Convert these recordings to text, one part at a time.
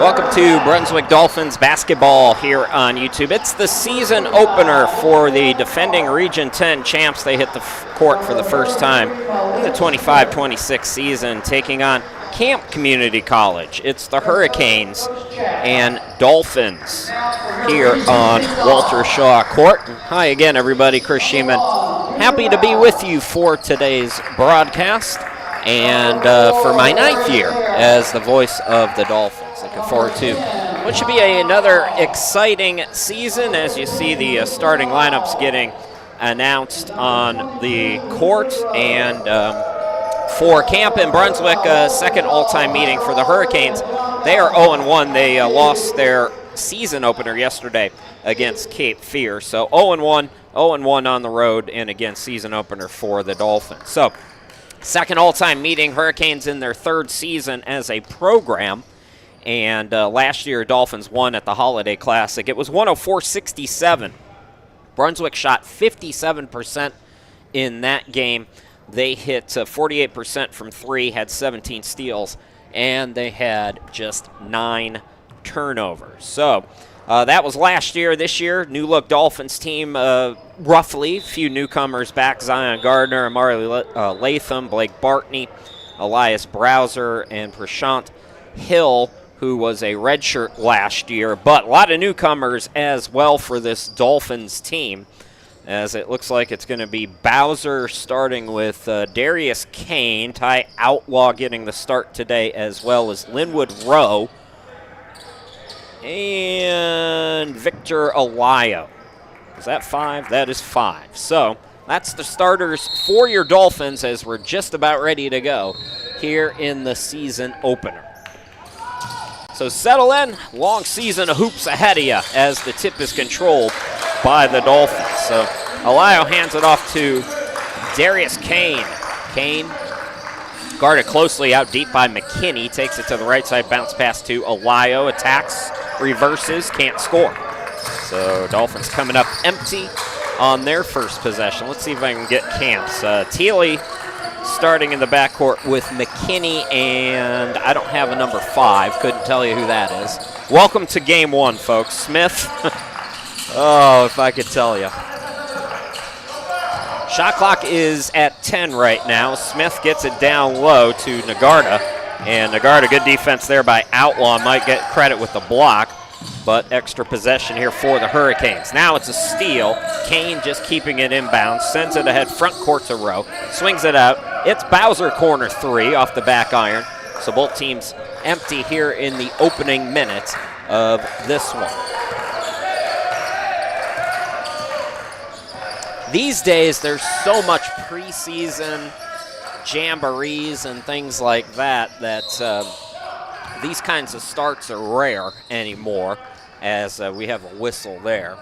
welcome to Brunswick Dolphins basketball here on YouTube. It's the season opener for the defending Region 10 champs. They hit the court for the first time in the 25-26 season, taking on Camp Community College. It's the Hurricanes and Dolphins here on Walter Shaw Court. Hi again, everybody. Chris Sheeman, happy to be with you for today's broadcast and for my 9th year as the voice of the Dolphins. Looking forward to what should be another exciting season as you see the starting lineups getting announced on the court. And for Camp in Brunswick, second all-time meeting for the Hurricanes. They are 0-1. They lost their season opener yesterday against Cape Fear. So 0-1 on the road, and again, season opener for the Dolphins. So second all-time meeting, Hurricanes in their third season as a program. And last year, Dolphins won at the Holiday Classic. It was 104-67. Brunswick shot 57% in that game. They hit 48% from three, had 17 steals, and they had just 9 turnovers. So that was last year. This year, new-look Dolphins team, roughly. A few newcomers back, Zion Gardner, Amari Latham, Blake Bartney, Elias Browser, and Prashant Hill, who was a redshirt last year. But a lot of newcomers as well for this Dolphins team, as it looks like it's going to be Bowser starting with Darius Kane, Ty Outlaw getting the start today, as well as Linwood Rowe and Victor Alayo. Is that 5? That is 5. So that's the starters for your Dolphins as we're just about ready to go here in the season opener. So settle in, long season of hoops ahead of you as the tip is controlled by the Dolphins. So Alayo hands it off to Darius Kane. Kane guarded closely out deep by McKinney, takes it to the right side, bounce pass to Alayo, attacks, reverses, can't score. So Dolphins coming up empty on their first possession. Let's see if I can get Camps. Thiele starting in the backcourt with McKinney, and I don't have a number 5. Couldn't tell you who that is. Welcome to game 1, folks. Smith. Oh, if I could tell you. Shot clock is at 10 right now. Smith gets it down low to Nagarta, and Nagarta, good defense there by Outlaw. Might get credit with the block, but extra possession here for the Hurricanes. Now it's a steal. Kane just keeping it inbounds, sends it ahead front court to Rowe, swings it out. It's Bowser corner 3 off the back iron. So both teams empty here in the opening minutes of this one. These days, there's so much preseason jamborees and things like that these kinds of starts are rare anymore, as we have a whistle there.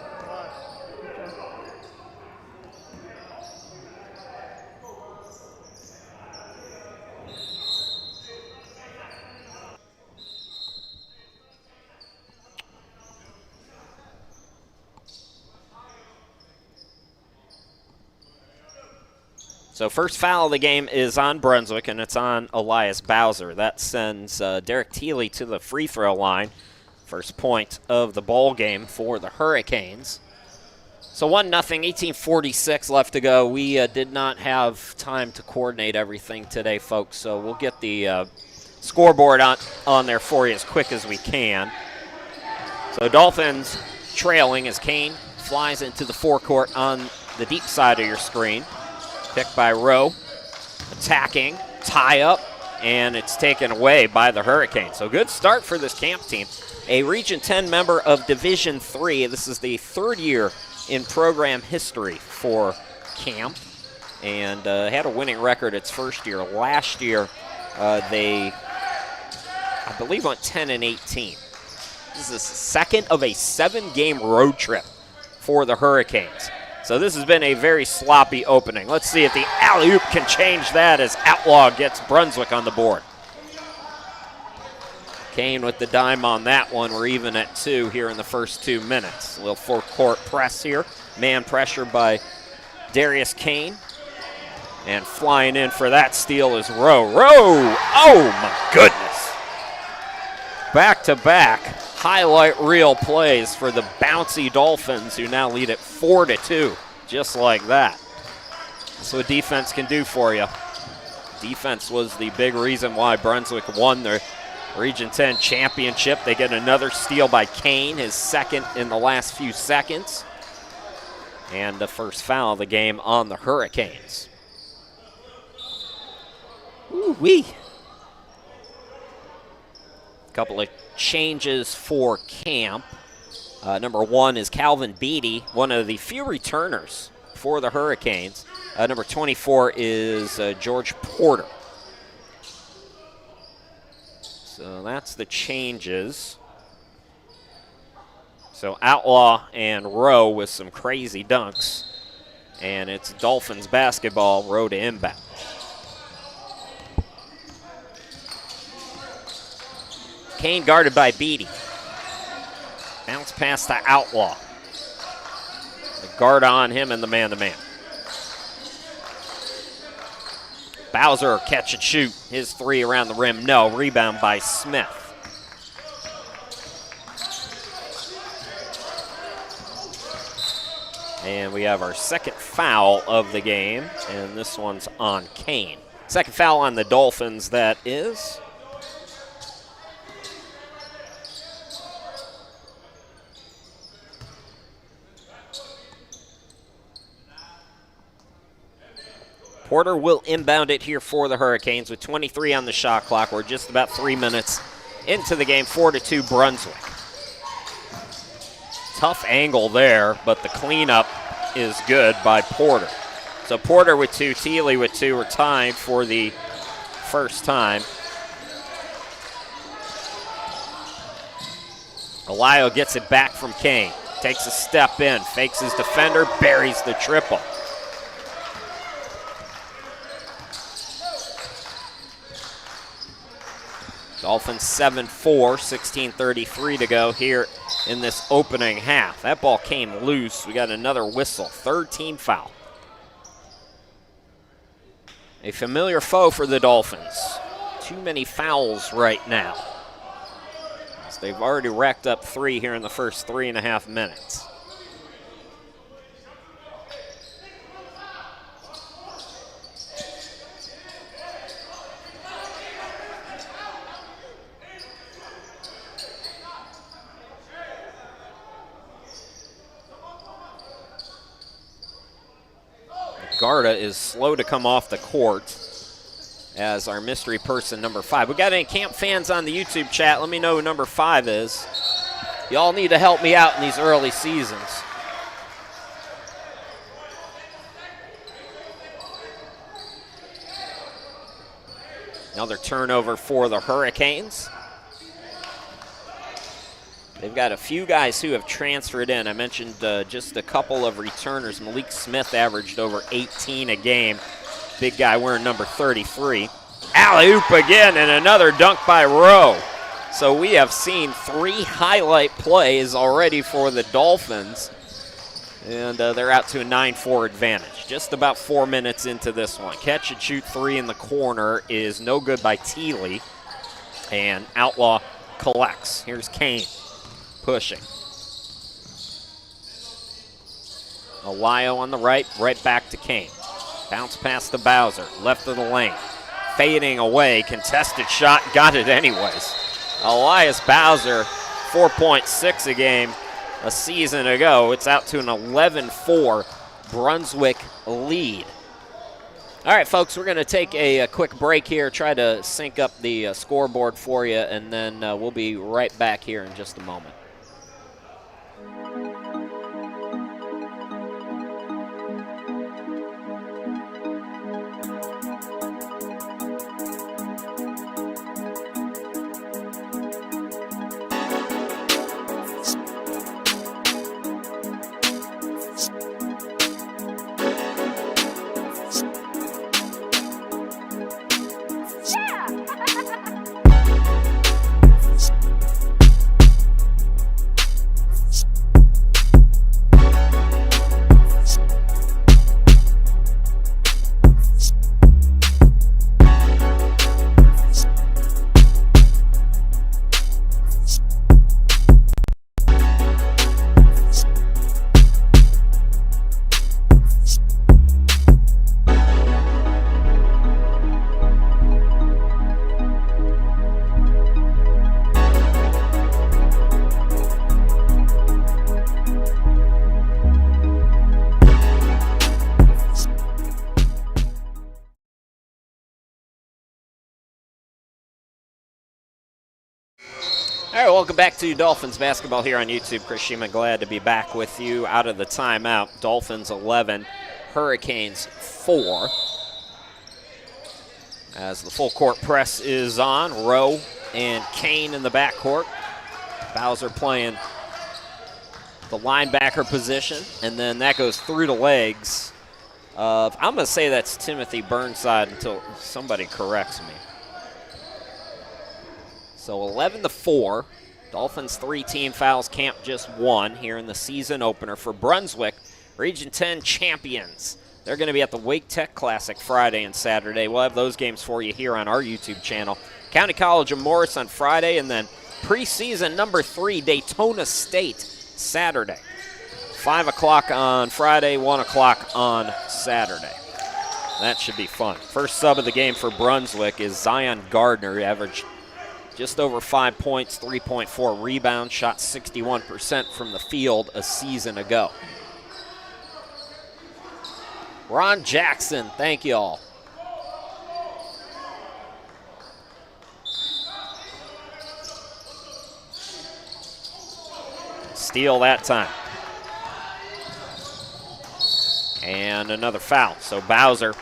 So first foul of the game is on Brunswick, and it's on Elias Bowser. That sends Derek Thiele to the free throw line. First point of the ball game for the Hurricanes. So 1-0, 18:46 left to go. We did not have time to coordinate everything today, folks, so we'll get the scoreboard on there for you as quick as we can. So Dolphins trailing as Kane flies into the forecourt on the deep side of your screen. Picked by Rowe, attacking, tie up, and it's taken away by the Hurricanes. So good start for this Camp team. A Region 10 member of Division 3. This is the 3rd year in program history for Camp, and had a winning record its first year. Last year, they, I believe, went 10-18. This is the second of a 7-game road trip for the Hurricanes. So this has been a very sloppy opening. Let's see if the alley-oop can change that as Outlaw gets Brunswick on the board. Kane with the dime on that one. We're even at 2 here in the first 2 minutes. A little four-court press here. Man pressure by Darius Kane. And flying in for that steal is Rowe. Rowe! Oh, my goodness. Back-to-back highlight reel plays for the bouncy Dolphins, who now lead at 4-2, just like that. That's what defense can do for you. Defense was the big reason why Brunswick won their Region 10 championship. They get another steal by Kane, his second in the last few seconds. And the first foul of the game on the Hurricanes. Ooh-wee. Couple of changes for camp. Number 1 is Calvin Beatty, one of the few returners for the Hurricanes. Number 24 is George Porter. So that's the changes. So Outlaw and Rowe with some crazy dunks. And it's Dolphins basketball, Rowe to inbound. Kane guarded by Beatty. Bounce pass to Outlaw. The guard on him and the man-to-man. Bowser catch and shoot. His three around the rim, no. Rebound by Smith. And we have our second foul of the game, and this one's on Kane. Second foul on the Dolphins, that is. Porter will inbound it here for the Hurricanes with 23 on the shot clock. We're just about 3 minutes into the game, 4-2 Brunswick. Tough angle there, but the cleanup is good by Porter. So Porter with 2, Thiele with 2 are tied for the first time. Elio gets it back from Kane. Takes a step in, fakes his defender, buries the triple. Dolphins 7-4, 16:33 to go here in this opening half. That ball came loose. We got another whistle, third team foul. A familiar foe for the Dolphins. Too many fouls right now. So they've already racked up 3 here in the first 3.5 minutes. Garda is slow to come off the court as our mystery person, number 5. We got any camp fans on the YouTube chat? Let me know who number 5 is. Y'all need to help me out in these early seasons. Another turnover for the Hurricanes. They've got a few guys who have transferred in. I mentioned just a couple of returners. Malik Smith averaged over 18 a game. Big guy wearing number 33. Alley-oop again, and another dunk by Rowe. So we have seen 3 highlight plays already for the Dolphins. And they're out to a 9-4 advantage. Just about 4 minutes into this one. Catch and shoot 3 in the corner is no good by Thiele. And Outlaw collects. Here's Kane. Pushing. Elio on the right back to Kane. Bounce pass to Bowser, left of the lane. Fading away, contested shot, got it anyways. Elias Bowser, 4.6 a game a season ago. It's out to an 11-4 Brunswick lead. All right, folks, we're going to take a quick break here, try to sync up the scoreboard for you, and then we'll be right back here in just a moment. All right, welcome back to Dolphins basketball here on YouTube. Chris Shima, glad to be back with you out of the timeout. Dolphins 11, Hurricanes 4. As the full court press is on, Rowe and Kane in the backcourt. Bowser playing the linebacker position, and then that goes through the legs of, I'm going to say that's Timothy Burnside until somebody corrects me. So 11-4. Dolphins 3 team fouls, Camp just 1 here in the season opener for Brunswick, Region 10 champions. They're going to be at the Wake Tech Classic Friday and Saturday. We'll have those games for you here on our YouTube channel. County College of Morris on Friday, and then preseason number 3, Daytona State, Saturday. 5 o'clock on Friday, 1 o'clock on Saturday. That should be fun. First sub of the game for Brunswick is Zion Gardner. He averaged just over 5 points, 3.4 rebounds, shot 61% from the field a season ago. Ron Jackson, thank you all. Steal that time. And another foul. So Bowser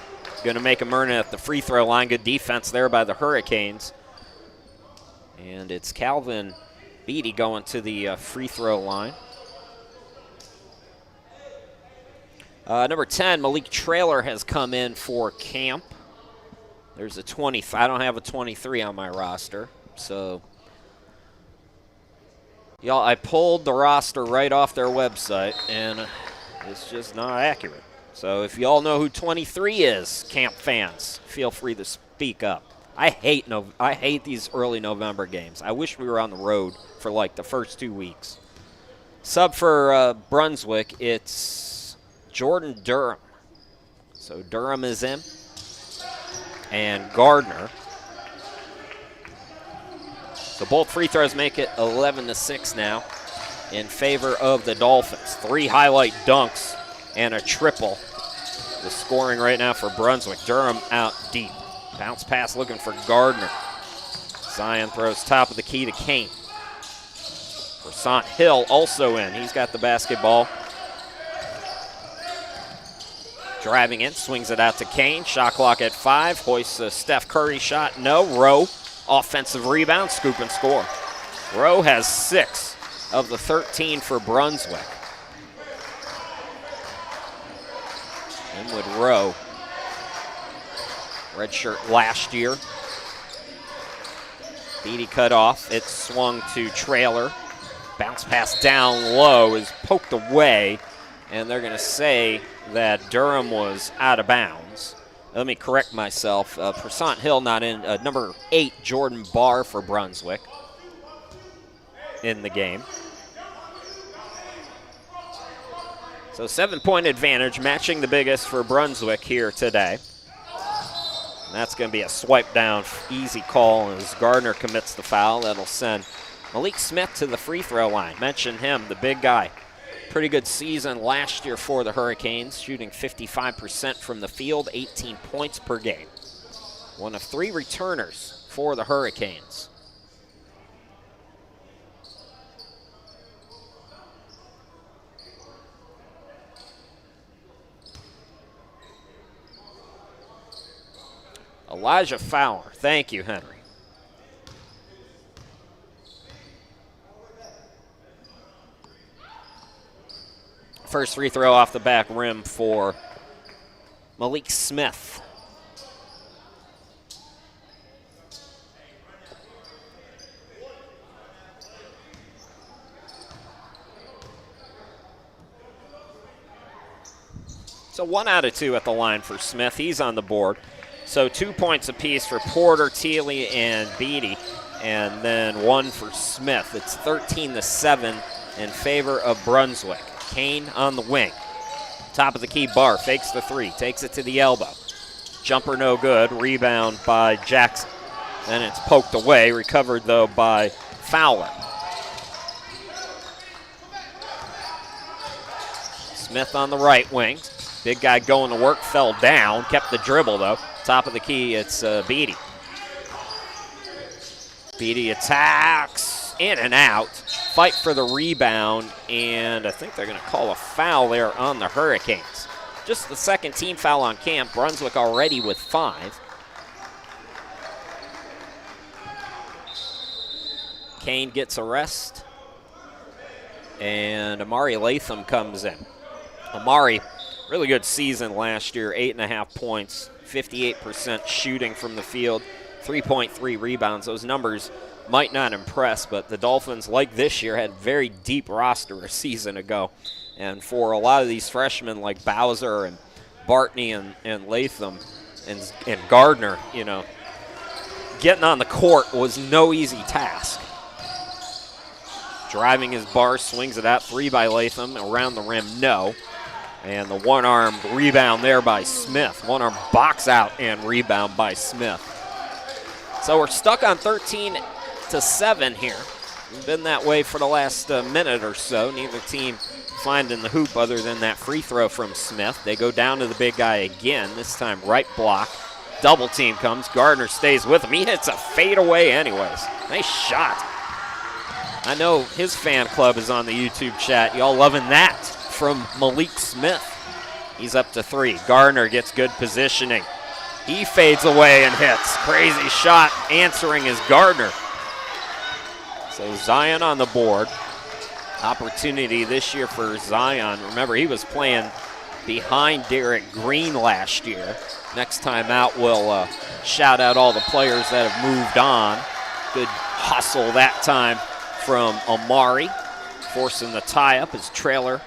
going to make him earn it at the free throw line. Good defense there by the Hurricanes. And it's Calvin Beatty going to the free throw line. Number 10, Malik Traylor has come in for Camp. There's a 20. I don't have a 23 on my roster. So, y'all, I pulled the roster right off their website, and it's just not accurate. So if y'all know who 23 is, Camp fans, feel free to speak up. I hate these early November games. I wish we were on the road for like the first 2 weeks. Sub for Brunswick, it's Jordan Durham. So Durham is in, and Gardner. So both free throws make it 11-6 now in favor of the Dolphins. 3 highlight dunks and a triple. The scoring right now for Brunswick. Durham out deep. Bounce pass looking for Gardner. Zion throws top of the key to Kane. Versant Hill also in. He's got the basketball. Driving in, swings it out to Kane. Shot clock at 5. Hoists a Steph Curry shot. No. Rowe, offensive rebound, scoop and score. Rowe has 6 of the 13 for Brunswick. Inwood Rowe. Red shirt last year. Beatty cut off. It swung to Traylor. Bounce pass down low is poked away, and they're going to say that Durham was out of bounds. Let me correct myself. Versant Hill not in. Number 8, Jordan Barr for Brunswick in the game. So 7-point advantage, matching the biggest for Brunswick here today. And that's going to be a swipe down, easy call as Gardner commits the foul. That'll send Malik Smith to the free throw line. Mention him, the big guy. Pretty good season last year for the Hurricanes, shooting 55% from the field, 18 points per game. One of 3 returners for the Hurricanes. Elijah Fowler. Thank you, Henry. First free throw off the back rim for Malik Smith. So 1 out of 2 at the line for Smith. He's on the board. So 2 points apiece for Porter, Thiele, and Beatty, and then 1 for Smith. It's 13-7 in favor of Brunswick. Kane on the wing. Top of the key, Barr fakes the 3, takes it to the elbow. Jumper no good, rebound by Jackson. Then it's poked away, recovered though by Fowler. Smith on the right wing. Big guy going to work, fell down, kept the dribble though. Top of the key, it's Beatty. Beatty attacks, in and out. Fight for the rebound, and I think they're going to call a foul there on the Hurricanes. Just the second team foul on camp. Brunswick already with 5. Kane gets a rest, and Amari Latham comes in. Amari, really good season last year, 8.5 points, 58% shooting from the field, 3.3 rebounds. Those numbers might not impress, but the Dolphins, like this year, had a very deep roster a season ago. And for a lot of these freshmen like Bowser and Bartney and Latham and Gardner, getting on the court was no easy task. Driving his bar, swings it out, 3 by Latham, around the rim, no. And the one-arm rebound there by Smith. One-arm box out and rebound by Smith. So we're stuck on 13-7 here. We've been that way for the last minute or so. Neither team finding the hoop other than that free throw from Smith. They go down to the big guy again, this time right block. Double team comes. Gardner stays with him. He hits a fadeaway anyways. Nice shot. I know his fan club is on the YouTube chat. Y'all loving that from Malik Smith. He's up to 3. Gardner gets good positioning. He fades away and hits. Crazy shot. Answering is Gardner. So Zion on the board. Opportunity this year for Zion. Remember, he was playing behind Derek Green last year. Next time out, we'll shout out all the players that have moved on. Good hustle that time from Amari, forcing the tie-up. His trailer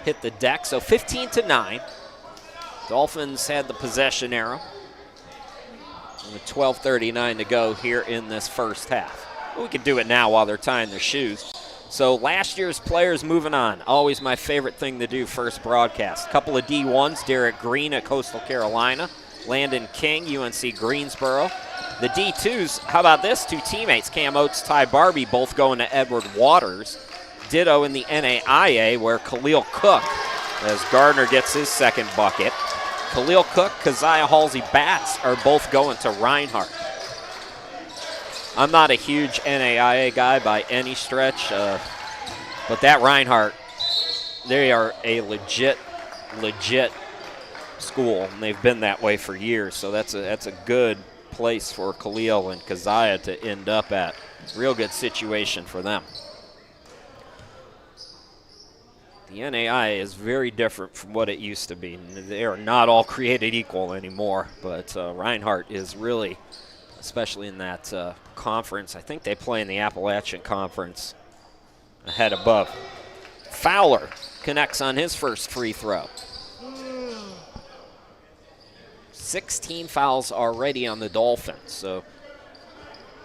hit the deck. So 15-9. Dolphins had the possession arrow. With 12:39 to go here in this first half. We can do it now while they're tying their shoes. So last year's players moving on. Always my favorite thing to do first broadcast. Couple of D1s, Derek Green at Coastal Carolina, Landon King, UNC Greensboro. The D2s, how about this? 2 teammates, Cam Oates, Ty Barbie, both going to Edward Waters. Ditto in the NAIA where Khalil Cook, as Gardner gets his second bucket. Khalil Cook, Keziah Halsey Batts are both going to Reinhardt. I'm not a huge NAIA guy by any stretch, but that Reinhardt, they are a legit school, and they've been that way for years. So that's a good place for Khalil and Keziah to end up at. Real good situation for them. The NAIA is very different from what it used to be. They are not all created equal anymore, but Reinhardt is really, especially in that conference. I think they play in the Appalachian Conference ahead above. Fowler connects on his first free throw. 16 fouls already on the Dolphins, so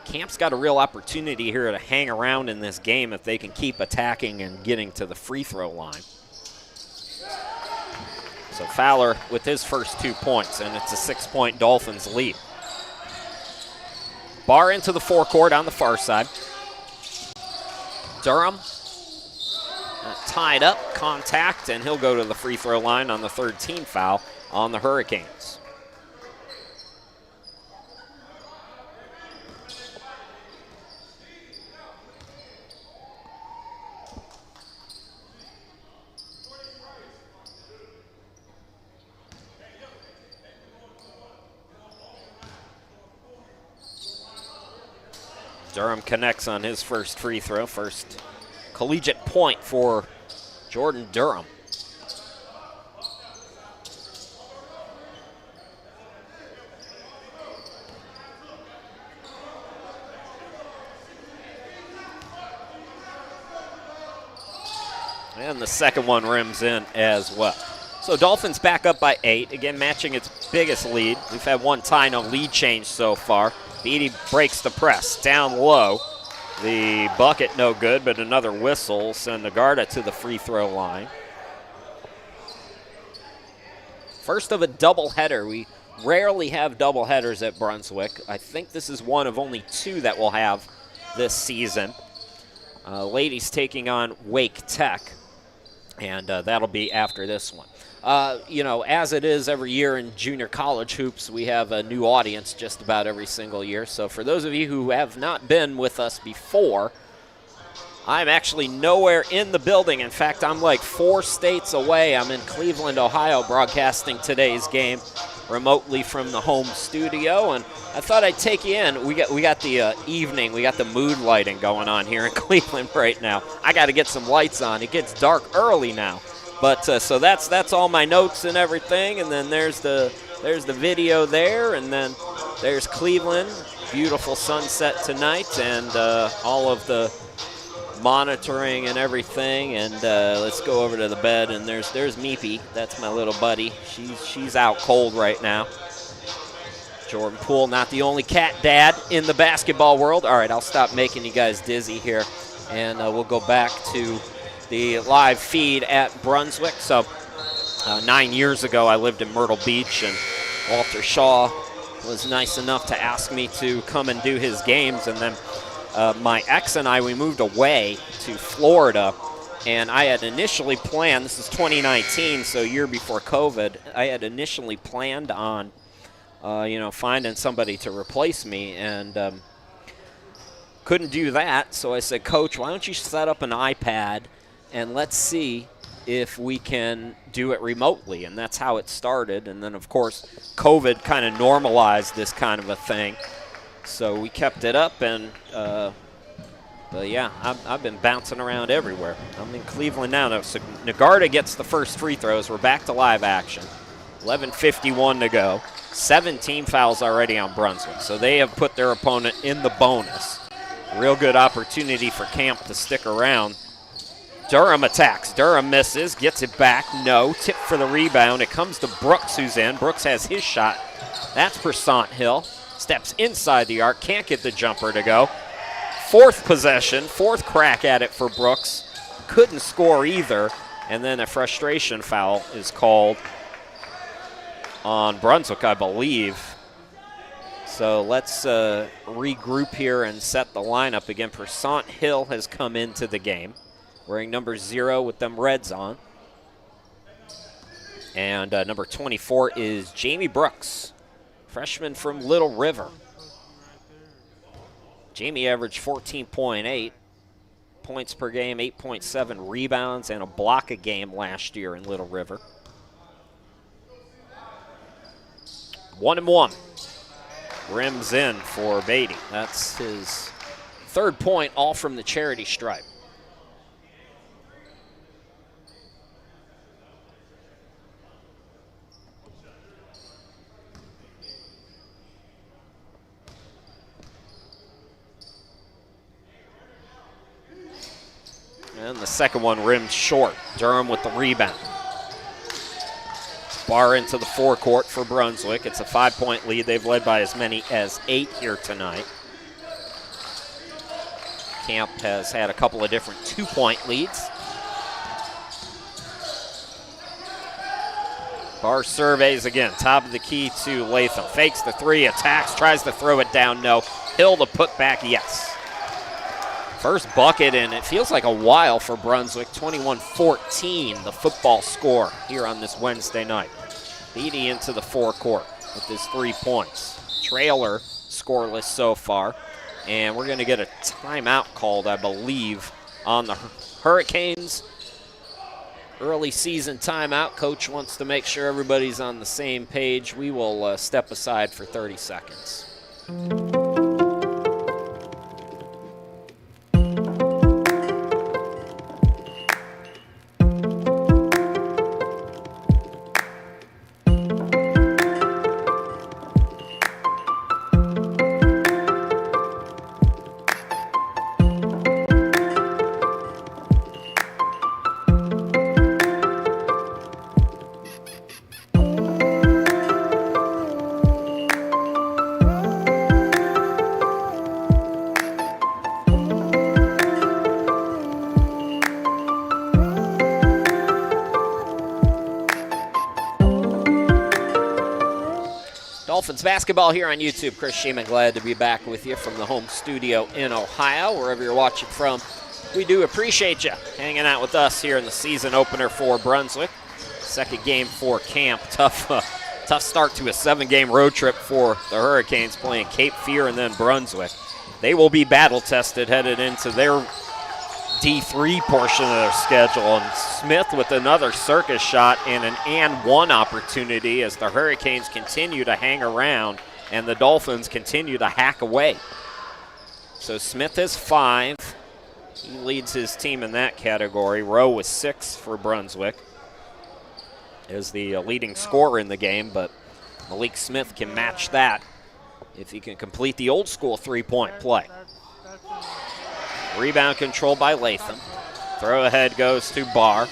Camp's got a real opportunity here to hang around in this game if they can keep attacking and getting to the free throw line. So Fowler with his first 2 points, and it's a 6-point Dolphins lead. Barr into the forecourt on the far side. Durham tied up, contact, and he'll go to the free throw line on the 3rd team foul on the Hurricanes. Durham connects on his first free throw, first collegiate point for Jordan Durham. And the second one rims in as well. So Dolphins back up by 8, again matching its biggest lead. We've had one tie, no lead change so far. Beatty breaks the press, down low. The bucket no good, but another whistle. Send Nagarda to the free throw line. First of a doubleheader. We rarely have doubleheaders at Brunswick. I think this is one of only 2 that we'll have this season. Ladies taking on Wake Tech, and that'll be after this one. As it is every year in junior college hoops, we have a new audience just about every single year. So for those of you who have not been with us before, I'm actually nowhere in the building. In fact, I'm like 4 states away. I'm in Cleveland, Ohio, broadcasting today's game remotely from the home studio. And I thought I'd take you in. We got the evening, we got the mood lighting going on here in Cleveland right now. I got to get some lights on. It gets dark early now. But so that's all my notes and everything. And then there's the video there, and then there's Cleveland. Beautiful sunset tonight, and all of the monitoring and everything. And let's go over to the bed, and there's Meepy. That's my little buddy. She's out cold right now. Jordan Poole, not the only cat dad in the basketball world. All right, I'll stop making you guys dizzy here, and we'll go back to the live feed at Brunswick. So 9 years ago, I lived in Myrtle Beach, and Walter Shaw was nice enough to ask me to come and do his games. And then my ex and I, we moved away to Florida, and I had initially planned, this is 2019, so a year before COVID, I had initially planned on, finding somebody to replace me, and couldn't do that. So I said, Coach, why don't you set up an iPad and let's see if we can do it remotely. And that's how it started. And then, of course, COVID kind of normalized this kind of a thing. So we kept it up, and but yeah, I've been bouncing around everywhere. I'm in Cleveland now. So Nagarta gets the first free throws. We're back to live action. 11:51 to go. 17 fouls already on Brunswick. So they have put their opponent in the bonus. Real good opportunity for Camp to stick around. Durham attacks. Durham misses, gets it back. No. Tip for the rebound. It comes to Brooks, who's in. Brooks has his shot. That's Persant Hill. Steps inside the arc. Can't get the jumper to go. 4th possession. 4th crack at it for Brooks. Couldn't score either. And then a frustration foul is called on Brunswick, I believe. So let's regroup here and set the lineup again. Persant Hill has come into the game, wearing number 0 with them Reds on. And number 24 is Jamie Brooks, freshman from Little River. Jamie averaged 14.8 points per game, 8.7 rebounds, and a block a game last year in Little River. 1-1. Rims in for Beatty. That's his 3rd point, all from the charity stripe. And the second one rimmed short. Durham with the rebound. Bar into the forecourt for Brunswick. It's a 5-point lead. They've led by as many as 8 here tonight. Camp has had a couple of different 2-point leads. Bar surveys again. Top of the key to Latham. Fakes the 3, attacks, tries to throw it down. No. Hill to put back, yes. First bucket, and it feels like a while for Brunswick. 21-14, the football score here on this Wednesday night. Beatty into the forecourt with his 3 points. Trailer scoreless so far, and we're going to get a timeout called, I believe, on the Hurricanes. Early season timeout. Coach wants to make sure everybody's on the same page. We will step aside for 30 seconds. Dolphins basketball here on YouTube. Chris Sheeman, glad to be back with you from the home studio in Ohio, wherever you're watching from. We do appreciate you hanging out with us here in the season opener for Brunswick. Second game for camp. Tough start to a 7-game road trip for the Hurricanes, playing Cape Fear and then Brunswick. They will be battle-tested headed into their D3 portion of their schedule. And Smith with another circus shot and an and one opportunity as the Hurricanes continue to hang around and the Dolphins continue to hack away. So Smith has 5. He leads his team in that category. Rowe with 6 for Brunswick is the leading scorer in the game, but Malik Smith can match that if he can complete the old school 3-point play. Rebound control by Latham. Throw ahead goes to Barr.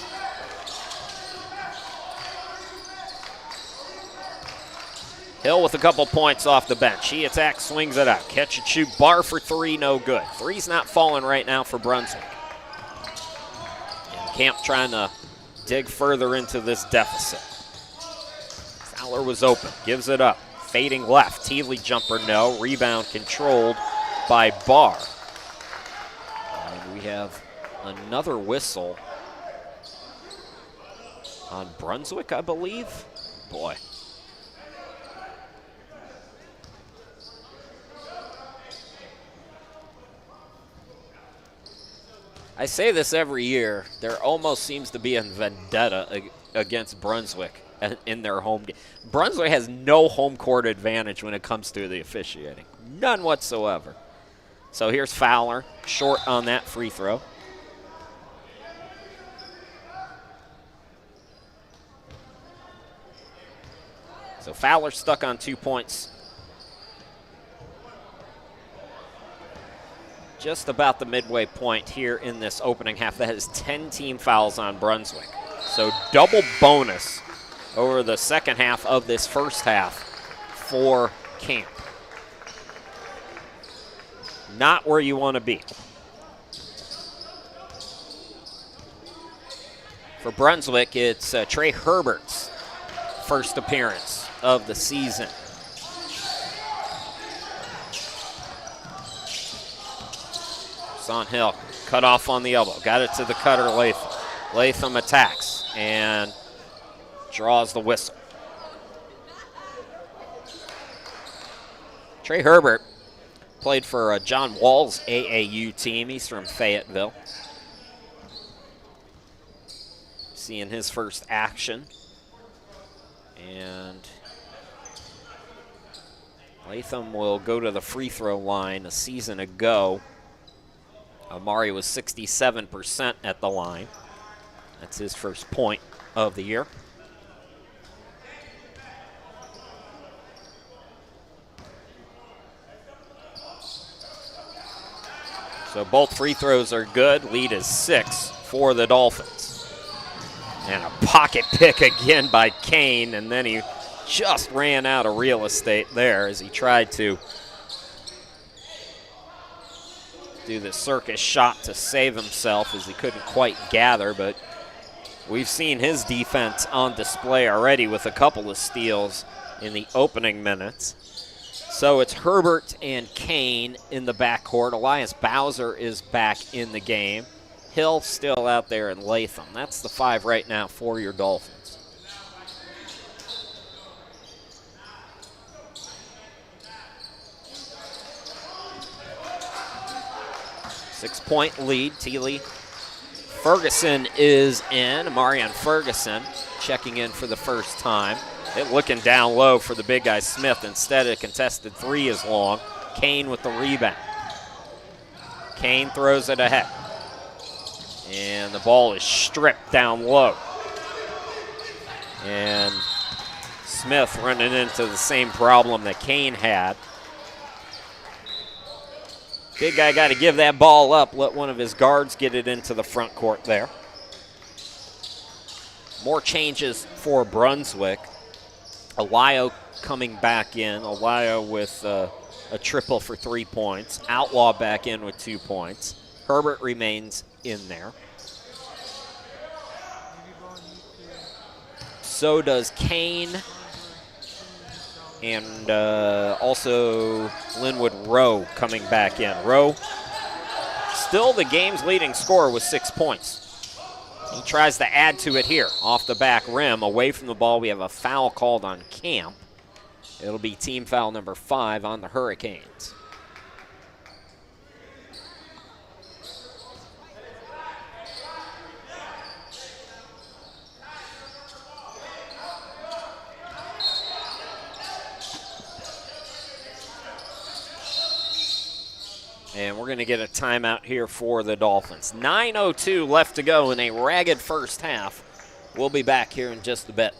Hill with a couple points off the bench. He attacks, swings it out. Catch and shoot. Barr for 3, no good. 3's not falling right now for Brunswick. And Camp trying to dig further into this deficit. Fowler was open, gives it up. Fading left. Teeley jumper, no. Rebound controlled by Barr. And we have another whistle on Brunswick, I believe. Boy. I say this every year. There almost seems to be a vendetta against Brunswick in their home game. Brunswick has no home court advantage when it comes to the officiating. None whatsoever. So here's Fowler, short on that free throw. So Fowler stuck on 2 points. Just about the midway point here in this opening half. That is 10 team fouls on Brunswick. So double bonus over the second half of this first half for Camp. Not where you want to be. For Brunswick, it's Trey Herbert's first appearance of the season. On Hill, cut off on the elbow, got it to the cutter Latham. Latham attacks and draws the whistle. Trey Herbert played for John Wall's AAU team. He's from Fayetteville. Seeing his first action. And Latham will go to the free throw line. A season ago, Amari was 67% at the line. That's his first point of the year. So both free throws are good. Lead is 6 for the Dolphins. And a pocket pick again by Kane, and then he just ran out of real estate there as he tried to do the circus shot to save himself as he couldn't quite gather, but we've seen his defense on display already with a couple of steals in the opening minutes. So it's Herbert and Kane in the backcourt. Elias Bowser is back in the game. Hill still out there in Latham. That's the 5 right now for your Dolphins. Six-point lead. Teeley Ferguson is in. Marion Ferguson checking in for the first time. It looking down low for the big guy Smith. Instead, a contested 3 is long. Kane with the rebound. Kane throws it ahead. And the ball is stripped down low. And Smith running into the same problem that Kane had. Big guy got to give that ball up, let one of his guards get it into the front court there. More changes for Brunswick. Alayo coming back in. Alayo with a triple for 3 points. Outlaw back in with 2 points. Herbert remains in there. So does Kane. And also Linwood Rowe coming back in. Rowe still the game's leading scorer with 6 points. He tries to add to it here. Off the back rim, away from the ball, we have a foul called on Camp. It'll be team foul number 5 on the Hurricanes. And we're going to get a timeout here for the Dolphins. 9:02 left to go in a ragged first half. We'll be back here in just a bit.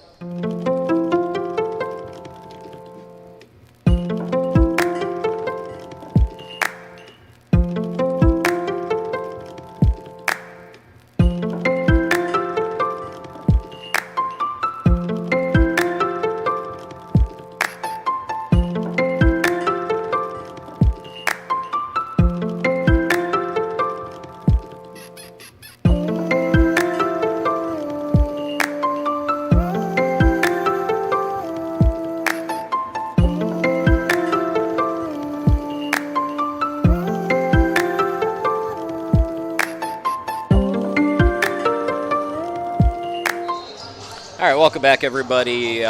All right, welcome back, everybody. We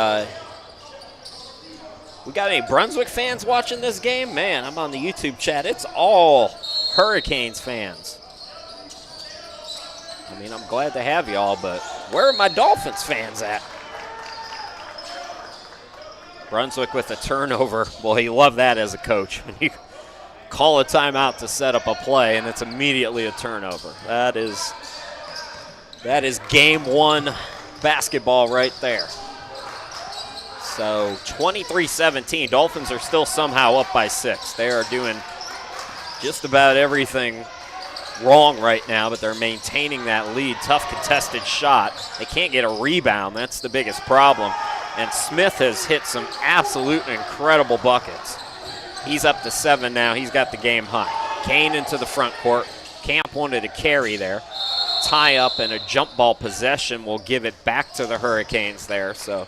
got any Brunswick fans watching this game? Man, I'm on the YouTube chat. It's all Hurricanes fans. I mean, I'm glad to have y'all, but where are my Dolphins fans at? Brunswick with a turnover. Well, you love that as a coach. When you call a timeout to set up a play, and it's immediately a turnover. That is game one basketball right there. So 23-17. Dolphins are still somehow up by 6. They are doing just about everything wrong right now, but they're maintaining that lead. Tough contested shot. They can't get a rebound. That's the biggest problem. And Smith has hit some absolute incredible buckets. He's up to 7 now. He's got the game high. Kane into the front court. Camp wanted to carry there. Tie up and a jump ball possession will give it back to the Hurricanes there. So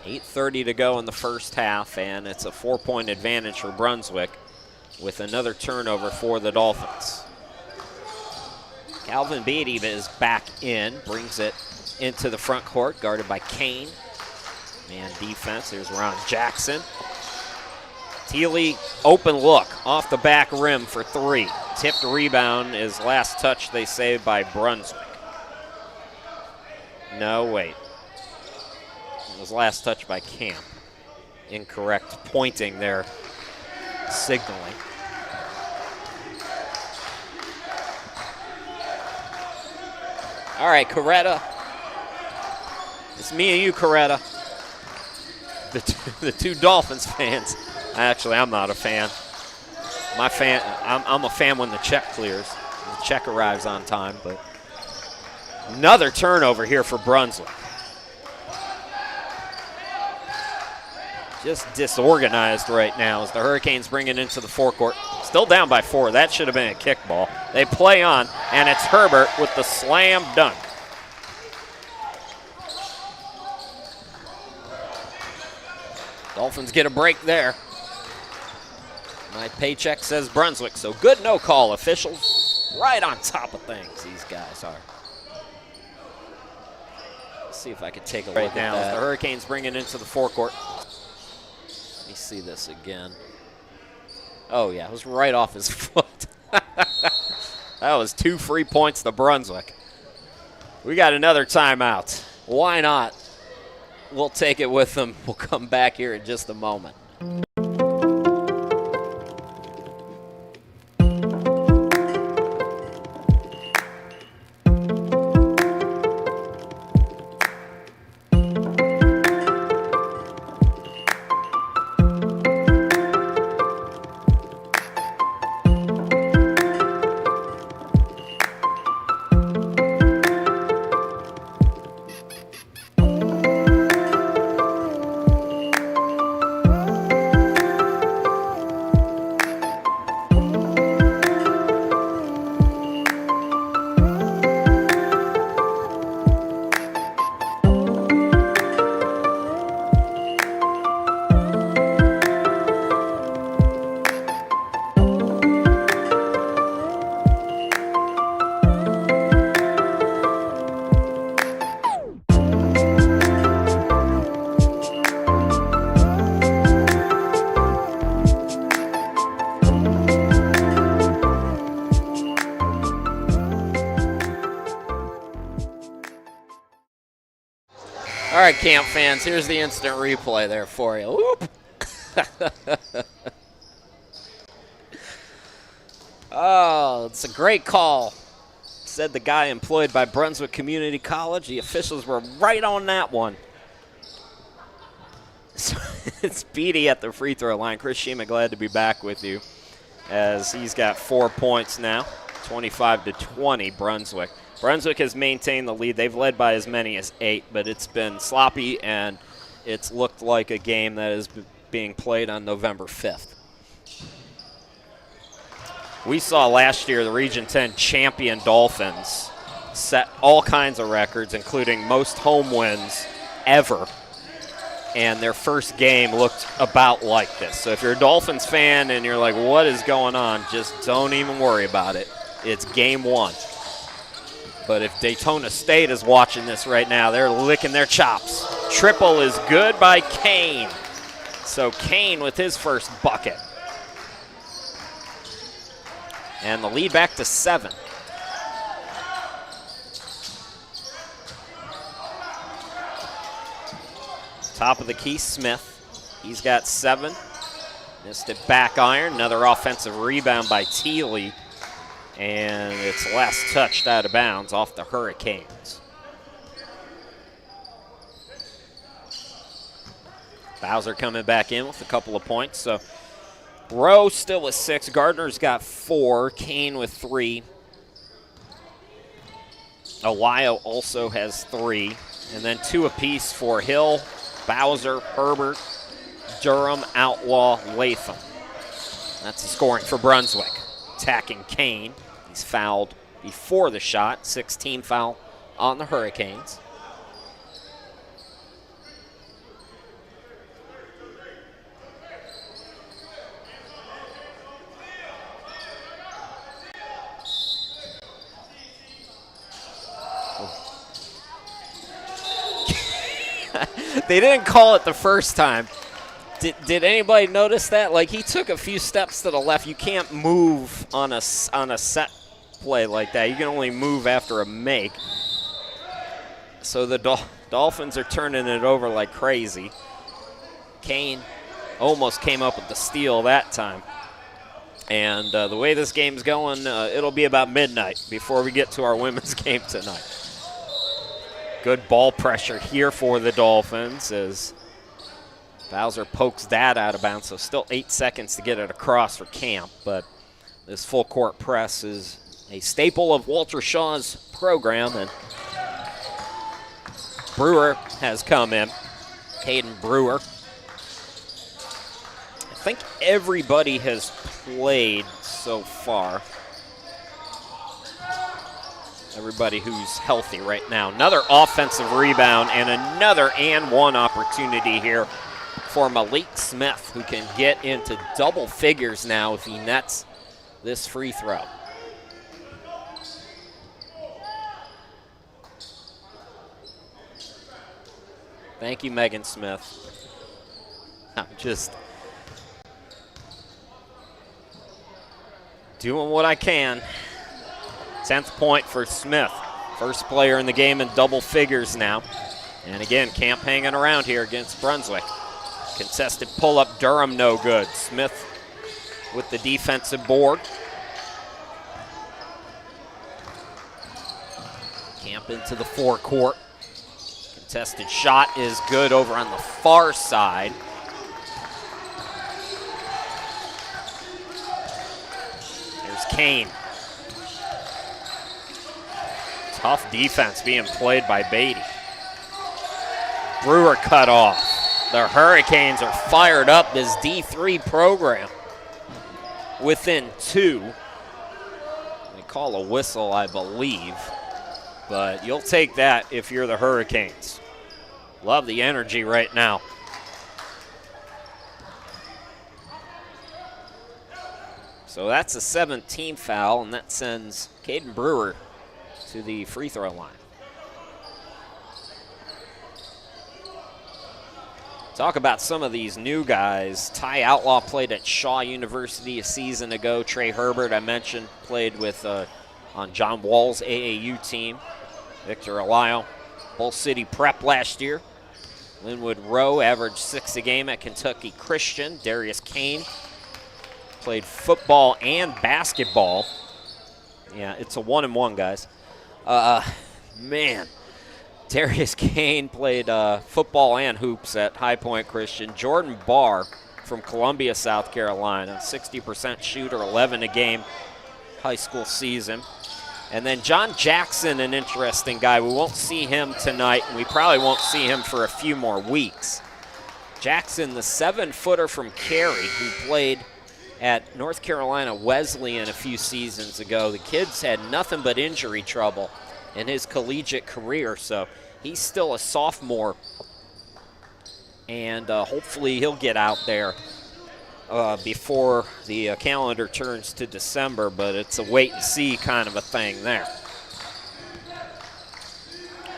8:30 to go in the first half, and it's a 4-point advantage for Brunswick with another turnover for the Dolphins. Calvin Beatty is back in, brings it into the front court, guarded by Kane. Man defense, there's Ron Jackson. Thiele, open look, off the back rim for 3. Tipped rebound is last touch, they say, by Brunswick. No, wait. It was last touch by Camp. Incorrect pointing there, signaling. All right, Coretta. It's me and you, Coretta. The two Dolphins fans. Actually, I'm not a fan. I'm a fan when the check clears. The check arrives on time, but another turnover here for Brunswick. Just disorganized right now as the Hurricanes bring it into the forecourt. Still down by 4. That should have been a kickball. They play on, and it's Herbert with the slam dunk. Dolphins get a break there. My paycheck says Brunswick, so good no call. Officials right on top of things, these guys are. Let's see if I can take a look at that. The Hurricanes bring it into the forecourt. Let me see this again. Oh, yeah, it was right off his foot. That was 2 free points to Brunswick. We got another timeout. Why not? We'll take it with them. We'll come back here in just a moment. All right, Camp fans, here's the instant replay there for you. Whoop. Oh, it's a great call, said the guy employed by Brunswick Community College. The officials were right on that one. So it's Beatty at the free throw line. Chris Shima, glad to be back with you, as he's got 4 points now, 25-20 Brunswick. Brunswick has maintained the lead. They've led by as many as 8, but it's been sloppy, and it's looked like a game that is being played on November 5th. We saw last year the Region 10 champion Dolphins set all kinds of records, including most home wins ever. And their first game looked about like this. So if you're a Dolphins fan and you're like, what is going on, just don't even worry about it. It's game 1. But if Daytona State is watching this right now, they're licking their chops. Triple is good by Kane. So Kane with his first bucket. And the lead back to 7. Top of the key, Smith. He's got 7. Missed it back iron. Another offensive rebound by Thiele. And it's last touched out of bounds off the Hurricanes. Bowser coming back in with a couple of points. So Rowe still with 6. Gardner's got 4. Kane with 3. Ohio also has 3. And then 2 apiece for Hill, Bowser, Herbert, Durham, Outlaw, Latham. That's the scoring for Brunswick. Attacking Kane. He's fouled before the shot. 16 foul on the Hurricanes. They didn't call it the first time. Did anybody notice that? Like, he took a few steps to the left. You can't move on a set play like that. You can only move after a make. So the Dolphins are turning it over like crazy. Kane almost came up with the steal that time. And the way this game's going, it'll be about midnight before we get to our women's game tonight. Good ball pressure here for the Dolphins as Bowser pokes that out of bounds, so still 8 seconds to get it across for Camp, but this full court press is a staple of Walter Shaw's program, and Brewer has come in, Caden Brewer. I think everybody has played so far. Everybody who's healthy right now. Another offensive rebound and another and one opportunity here for Malik Smith, who can get into double figures now if he nets this free throw. Thank you, Megan Smith. I'm just doing what I can. 10th point for Smith. First player in the game in double figures now. And again, Camp hanging around here against Brunswick. Contested pull-up, Durham no good. Smith with the defensive board. Camp into the forecourt. Contested shot is good over on the far side. There's Kane. Tough defense being played by Beatty. Brewer cut off. The Hurricanes are fired up, this D3 program. Within 2. They call a whistle, I believe. But you'll take that if you're the Hurricanes. Love the energy right now. So that's a 17th foul, and that sends Caden Brewer to the free throw line. Talk about some of these new guys. Ty Outlaw played at Shaw University a season ago. Trey Herbert, I mentioned, played with on John Wall's AAU team. Victor Elisle, Bull City Prep last year. Linwood Rowe averaged 6 a game at Kentucky Christian. Darius Kane played football and basketball. Yeah, it's a 1-1, guys. Man, Darius Kane played football and hoops at High Point Christian. Jordan Barr from Columbia, South Carolina, 60% shooter, 11 a game, high school season. And then John Jackson, an interesting guy. We won't see him tonight, and we probably won't see him for a few more weeks. Jackson, the 7-footer from Cary, who played at North Carolina Wesleyan a few seasons ago. The kid's had nothing but injury trouble in his collegiate career, so he's still a sophomore, and hopefully he'll get out there before the calendar turns to December, but it's a wait-and-see kind of a thing there.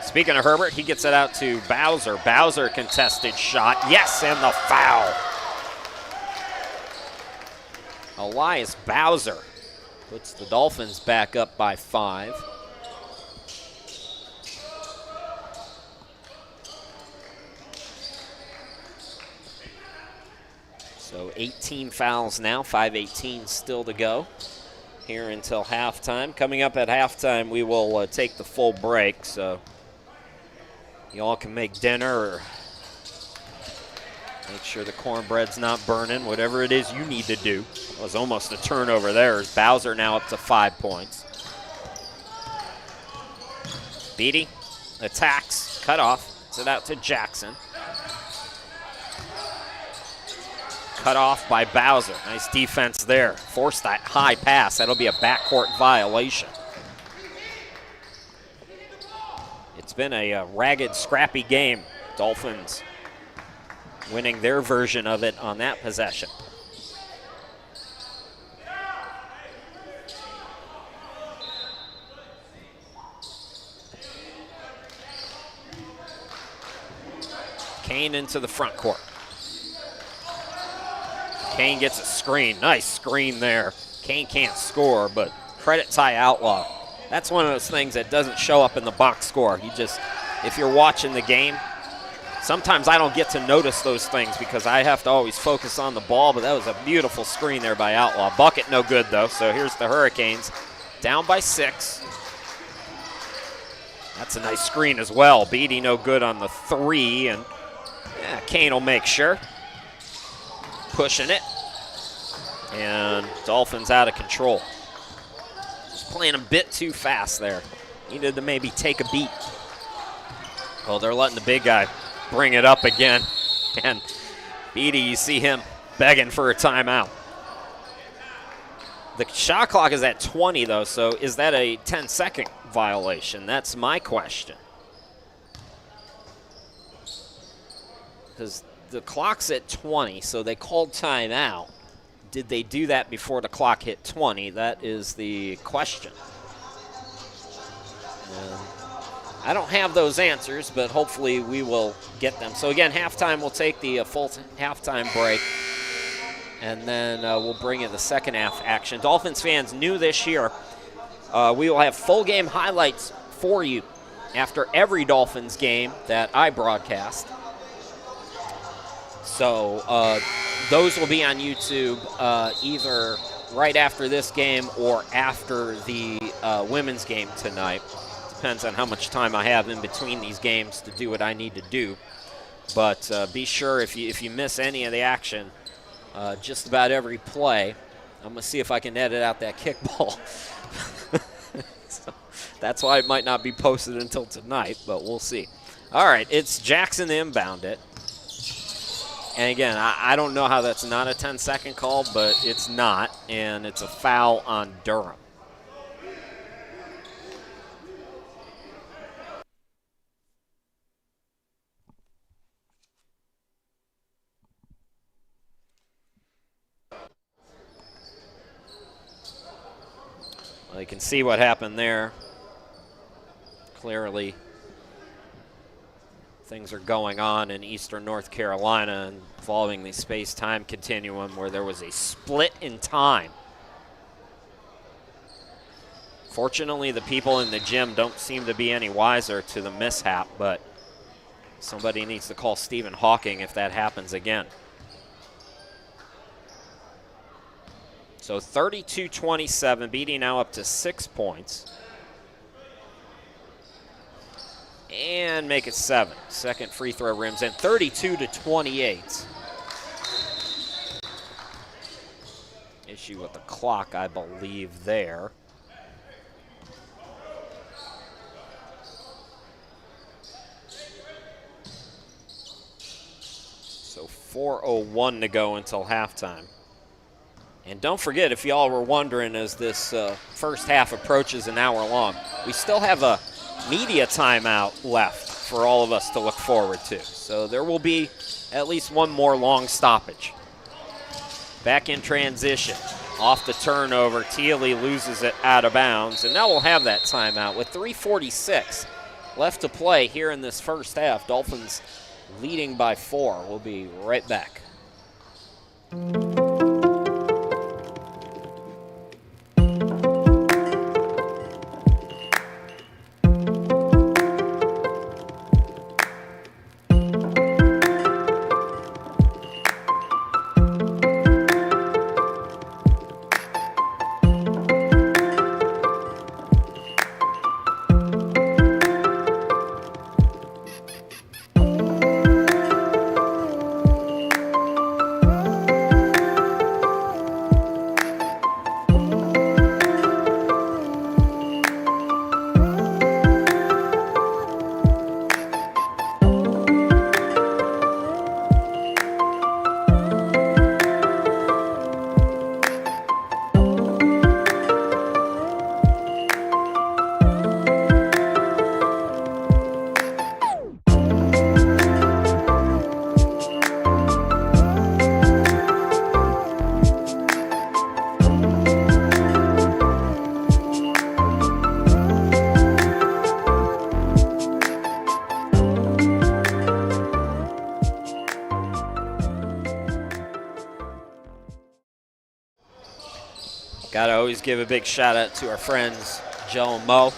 Speaking of Herbert, he gets it out to Bowser. Bowser contested shot. Yes, and the foul. Elias Bowser puts the Dolphins back up by 5. So 18 fouls now, 5:18 still to go here until halftime. Coming up at halftime, we will take the full break, so you all can make dinner or make sure the cornbread's not burning, whatever it is you need to do. It was almost a turnover there as Bowser now up to 5 points. Beatty attacks, cut off, gets it out to Jackson. Cut off by Bowser. Nice defense there. Forced that high pass. That'll be a backcourt violation. It's been a ragged, scrappy game. Dolphins winning their version of it on that possession. Kane into the front court. Kane gets a screen. Nice screen there. Kane can't score, but credit Ty Outlaw. That's one of those things that doesn't show up in the box score. You just, if you're watching the game, sometimes I don't get to notice those things because I have to always focus on the ball, but that was a beautiful screen there by Outlaw. Bucket no good, though, so here's the Hurricanes down by 6. That's a nice screen as well. Beatty no good on the 3, and yeah, Kane will make sure. Pushing it, and Dolphins out of control. Just playing a bit too fast there. Needed to maybe take a beat. Oh, they're letting the big guy bring it up again. And Beatty, you see him begging for a timeout. The shot clock is at 20, though, so is that a 10-second violation? That's my question. Because the clock's at 20, so they called timeout. Did they do that before the clock hit 20? That is the question. I don't have those answers, but hopefully we will get them. So again, halftime, we'll take the full halftime break, and then we'll bring in the second half action. Dolphins fans, new this year, we will have full game highlights for you after every Dolphins game that I broadcast. So those will be on YouTube either right after this game or after the women's game tonight. Depends on how much time I have in between these games to do what I need to do. But be sure if you miss any of the action, just about every play, I'm going to see if I can edit out that kickball. So that's why it might not be posted until tonight, but we'll see. All right, it's Jackson inbound it. And again, I don't know how that's not a 10-second call, but it's not, and it's a foul on Durham. Well, you can see what happened there. Clearly, things are going on in eastern North Carolina involving the space-time continuum where there was a split in time. Fortunately, the people in the gym don't seem to be any wiser to the mishap, but Somebody needs to call Stephen Hawking if that happens again. So 32-27, Beatty now up to 6 points. And make it 7. Second free throw rims in, 32-28. Issue with the clock, I believe, there. So 4:01 to go until halftime. And don't forget, if y'all were wondering as this first half approaches an hour long, we still have a media timeout left for all of us to look forward to. So there will be at least one more long stoppage. Back in transition, off the turnover, Thiele loses it out of bounds, and now we'll have that timeout with 3:46 left to play here in this first half. Dolphins leading by 4. We'll be right back. Got to always give a big shout out to our friends, Joe and Mo.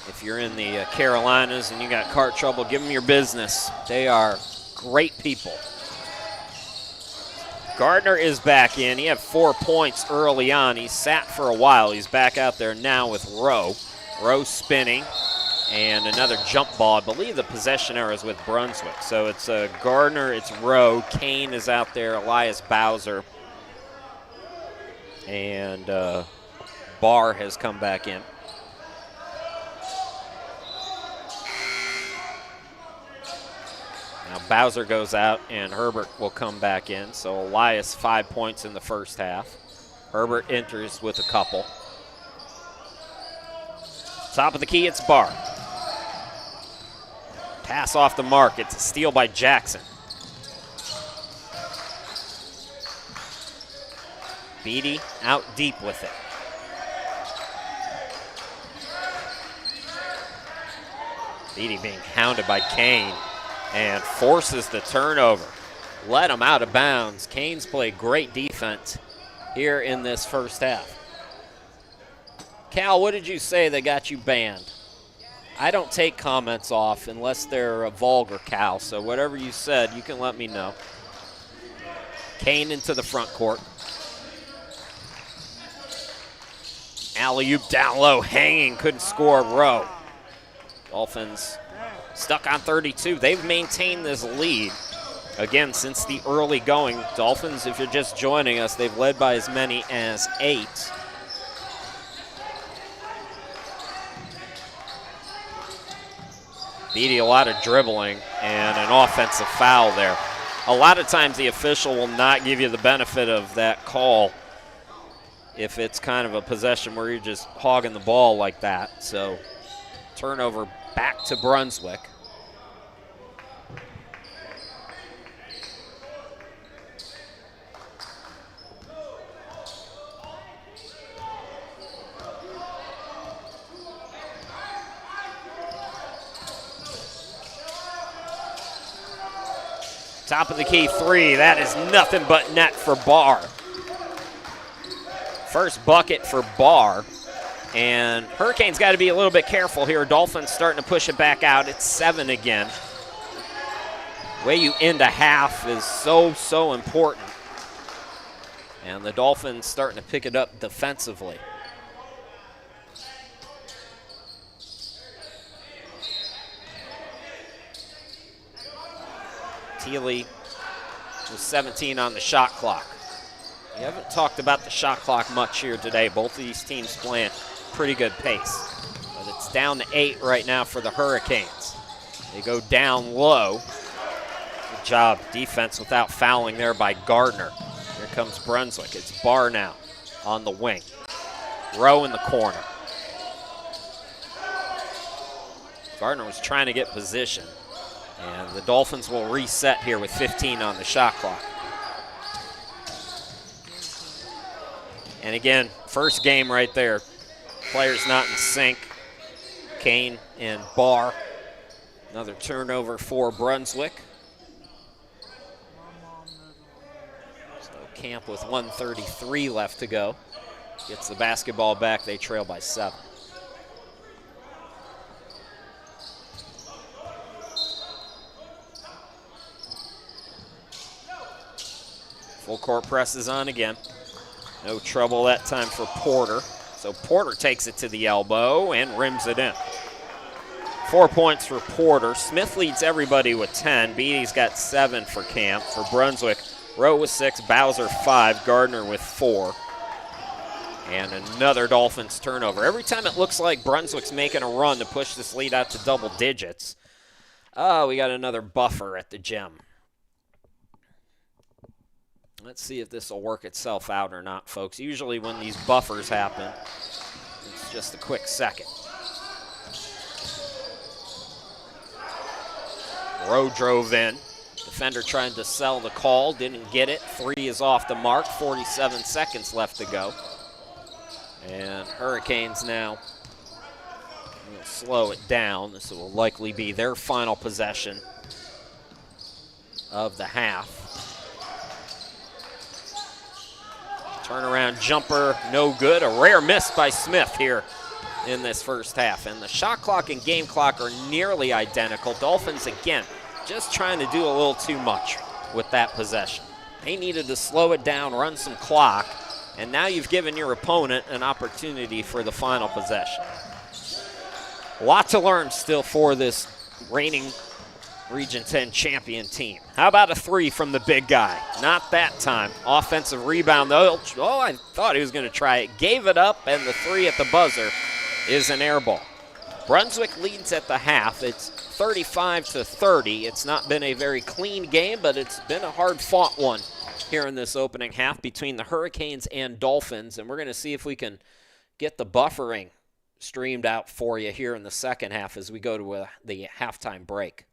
If you're in the Carolinas and you got car trouble, give them your business. They are great people. Gardner is back in. He had 4 points early on. He sat for a while. He's back out there now with Rowe. Rowe spinning. And another jump ball. I believe the possession error is with Brunswick. So it's Gardner, it's Rowe. Kane is out there. Elias Bowser. And Barr has come back in. Now Bowser goes out and Herbert will come back in. So Elias 5 points in the first half. Herbert enters with a couple. Top of the key, it's Barr. Pass off the mark. It's a steal by Jackson. Beatty out deep with it. Beatty being hounded by Kane and forces the turnover. Let him out of bounds. Kane's played great defense here in this first half. Cal, what did you say that got you banned? I don't take comments off unless they're vulgar, Cal, so whatever you said, you can let me know. Kane into the front court. Alley-oop down low, hanging, couldn't score. Rowe. Dolphins stuck on 32. They've maintained this lead, again, since the early going. Dolphins, if you're just joining us, they've led by as many as 8. Beatty, a lot of dribbling and an offensive foul there. A lot of times the official will not give you the benefit of that call if it's kind of a possession where you're just hogging the ball like that. So turnover back to Brunswick. Top of the key three, that is nothing but net for Barr. First bucket for Barr. And Hurricanes got to be a little bit careful here. Dolphins starting to push it back out. It's 7 again. The way you end a half is so important. And the Dolphins starting to pick it up defensively. Thiele with 17 on the shot clock. We haven't talked about the shot clock much here today. Both of these teams playing pretty good pace. But it's down to 8 right now for the Hurricanes. They go down low. Good job, defense without fouling there by Gardner. Here comes Brunswick. It's Barr now on the wing. Rowe in the corner. Gardner was trying to get position. And the Dolphins will reset here with 15 on the shot clock. And again, first game right there. Players not in sync. Kane and Barr. Another turnover for Brunswick. So Camp with 1:33 left to go. Gets the basketball back. They trail by 7. Full court press is on again. No trouble that time for Porter. So Porter takes it to the elbow and rims it in. 4 points for Porter. Smith leads everybody with 10. Beatty's got 7 for Camp. For Brunswick, Rowe with 6, Bowser 5, Gardner with 4. And another Dolphins turnover. Every time it looks like Brunswick's making a run to push this lead out to double digits, we got another buffer at the gym. Let's see if this will work itself out or not, folks. Usually when these buffers happen, it's just a quick second. Rowe drove in. Defender trying to sell the call, didn't get it. 3 is off the mark, 47 seconds left to go. And Hurricanes now will slow it down. This will likely be their final possession of the half. Turnaround jumper, no good. A rare miss by Smith here in this first half. And the shot clock and game clock are nearly identical. Dolphins, again, just trying to do a little too much with that possession. They needed to slow it down, run some clock, and now you've given your opponent an opportunity for the final possession. A lot to learn still for this reigning Region 10 champion team. How about a 3 from the big guy? Not that time. Offensive rebound, though. Oh, I thought he was going to try it. Gave it up, and the 3 at the buzzer is an air ball. Brunswick leads at the half. It's 35-30. It's not been a very clean game, but it's been a hard-fought one here in this opening half between the Hurricanes and Dolphins, and we're going to see if we can get the buffering streamed out for you here in the second half as we go to the halftime break.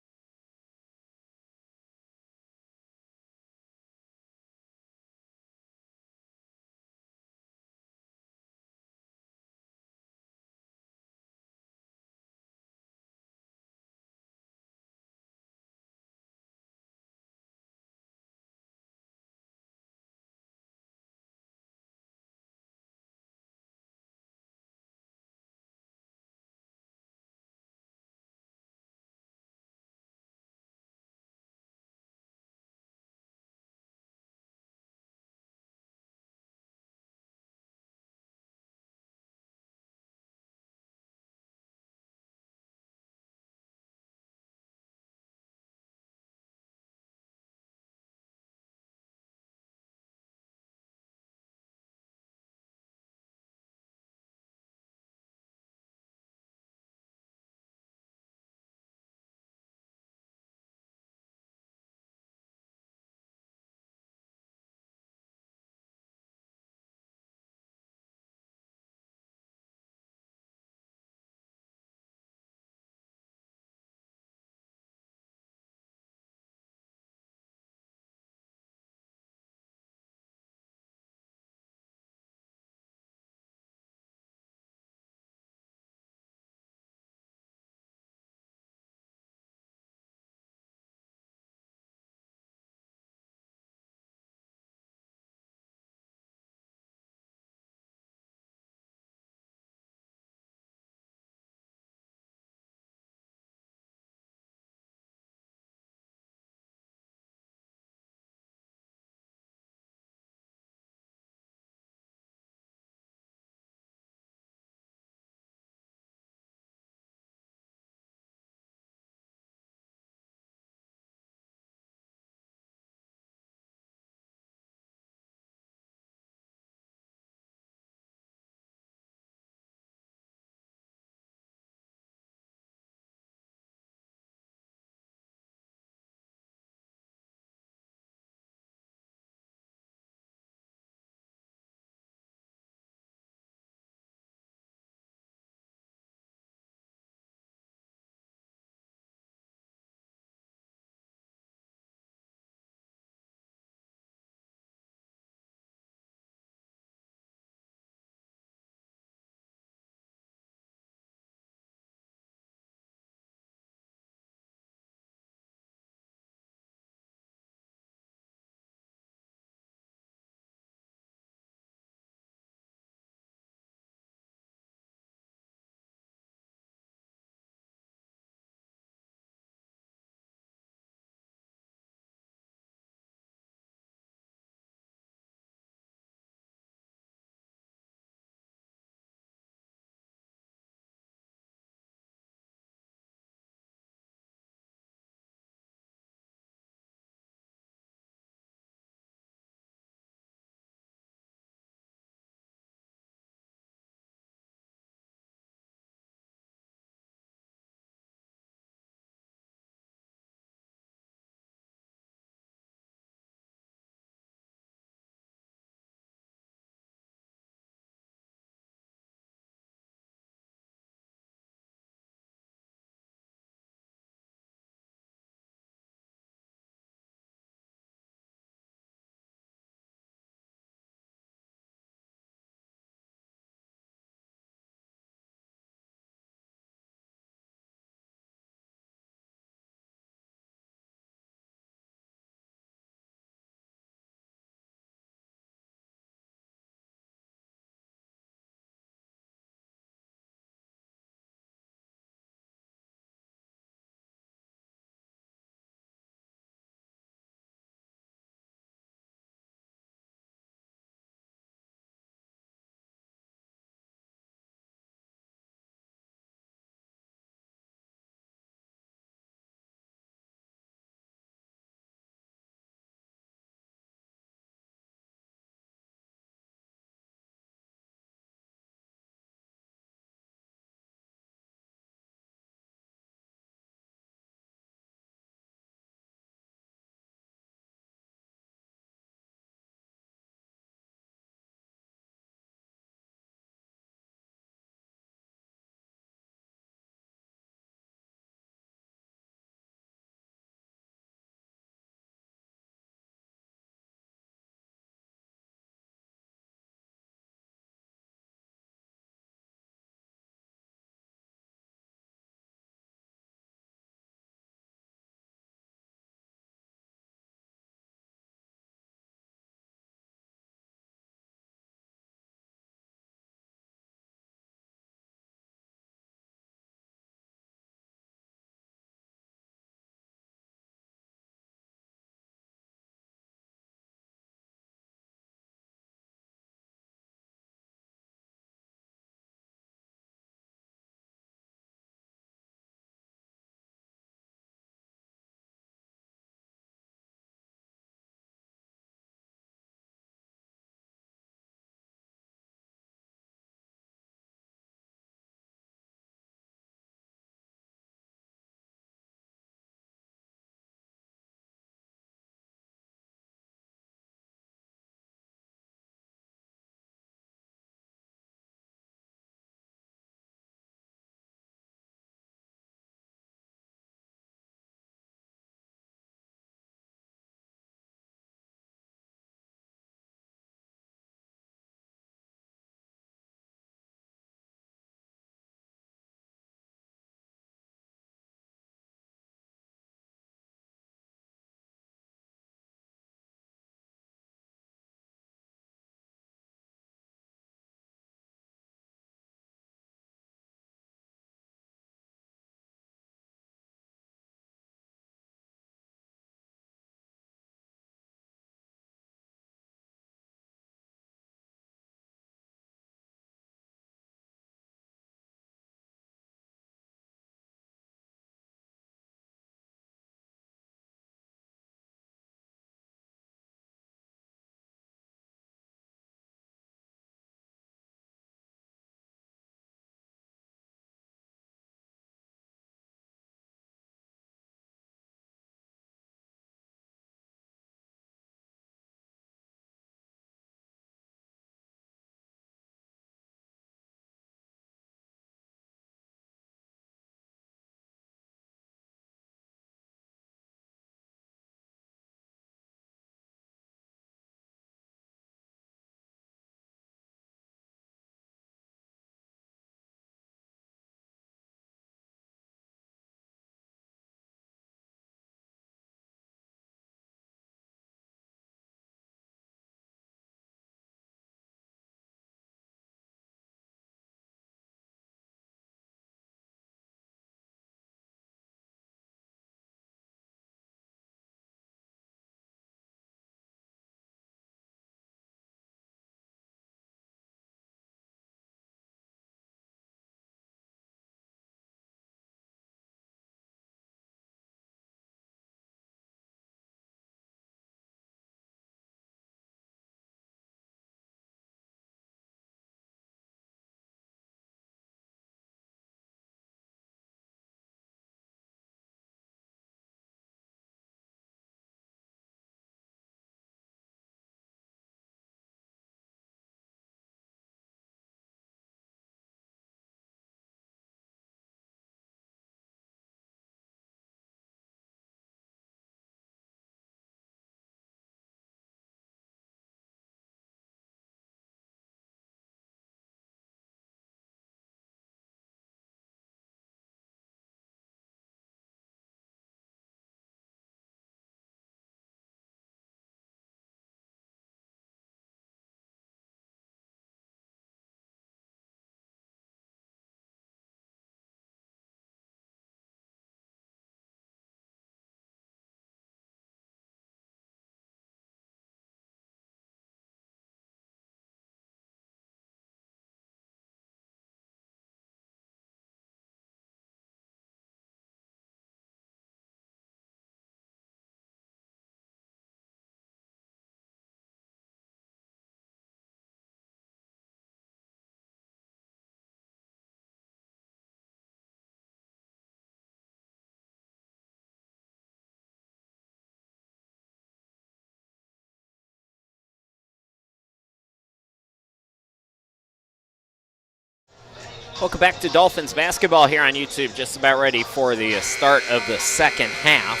Welcome back to Dolphins basketball here on YouTube. Just about ready for the start of the second half.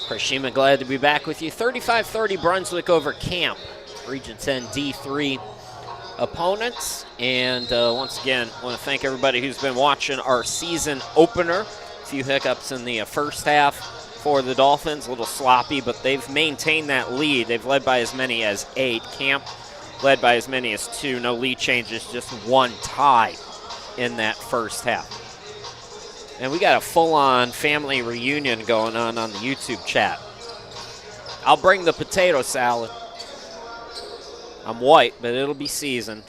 Chris Shima, glad to be back with you. 35-30 Brunswick over Camp. Region 10 D3 opponents. And once again, I want to thank everybody who's been watching our season opener. A few hiccups in the first half for the Dolphins. A little sloppy, but they've maintained that lead. They've led by as many as 8. Camp led by as many as 2. No lead changes, just one tie in that first half. And we got a full-on family reunion going on the YouTube chat. I'll bring the potato salad. I'm white, but it'll be seasoned.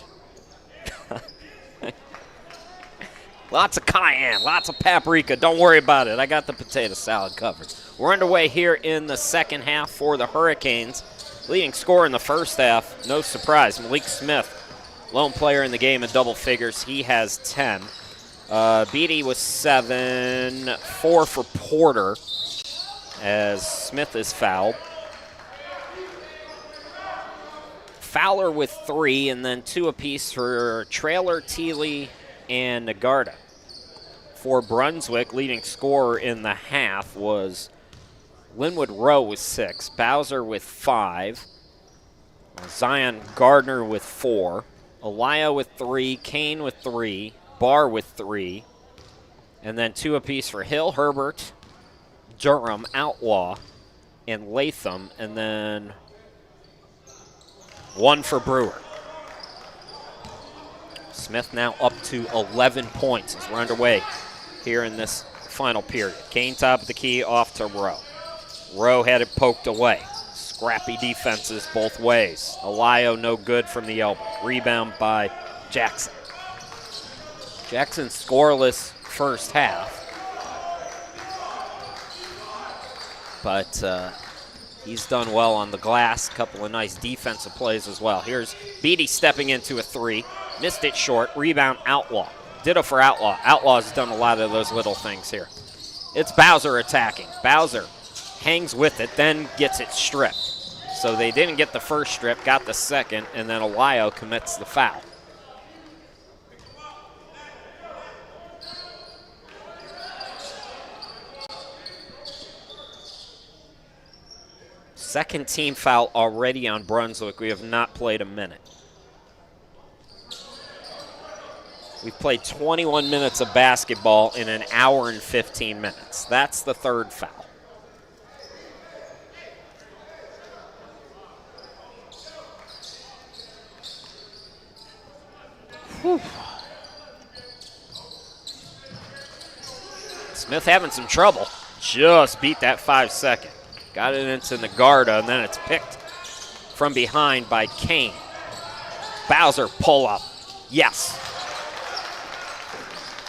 Lots of cayenne, lots of paprika. Don't worry about it. I got the potato salad covered. We're underway here in the second half for the Hurricanes. Leading scorer in the first half, no surprise, Malik Smith. Lone player in the game in double figures. He has 10. Beatty was 7. 4 for Porter as Smith is fouled. Fowler with 3, and then 2 apiece for Trailer, Teely, and Nagarta. For Brunswick, leading scorer in the half was Linwood Rowe with 6. Bowser with 5. Zion Gardner with 4. Elia with 3, Kane with 3, Barr with 3, and then 2 apiece for Hill, Herbert, Durham, Outlaw, and Latham, and then 1 for Brewer. Smith now up to 11 points as we're underway here in this final period. Kane top of the key, off to Rowe. Rowe had it poked away. Scrappy defenses both ways. Elio no good from the elbow. Rebound by Jackson. Jackson scoreless first half. But he's done well on the glass. Couple of nice defensive plays as well. Here's Beatty stepping into a 3. Missed it short. Rebound Outlaw. Ditto for Outlaw. Outlaw's done a lot of those little things here. It's Bowser attacking. Bowser hangs with it, then gets it stripped. So they didn't get the first strip, got the second, and then Elio commits the foul. Second team foul already on Brunswick. We have not played a minute. We've played 21 minutes of basketball in an hour and 15 minutes. That's the third foul. Whew. Smith having some trouble. Just beat that 5-second. Got it into Nagarta, and then it's picked from behind by Kane. Bowser pull up. Yes.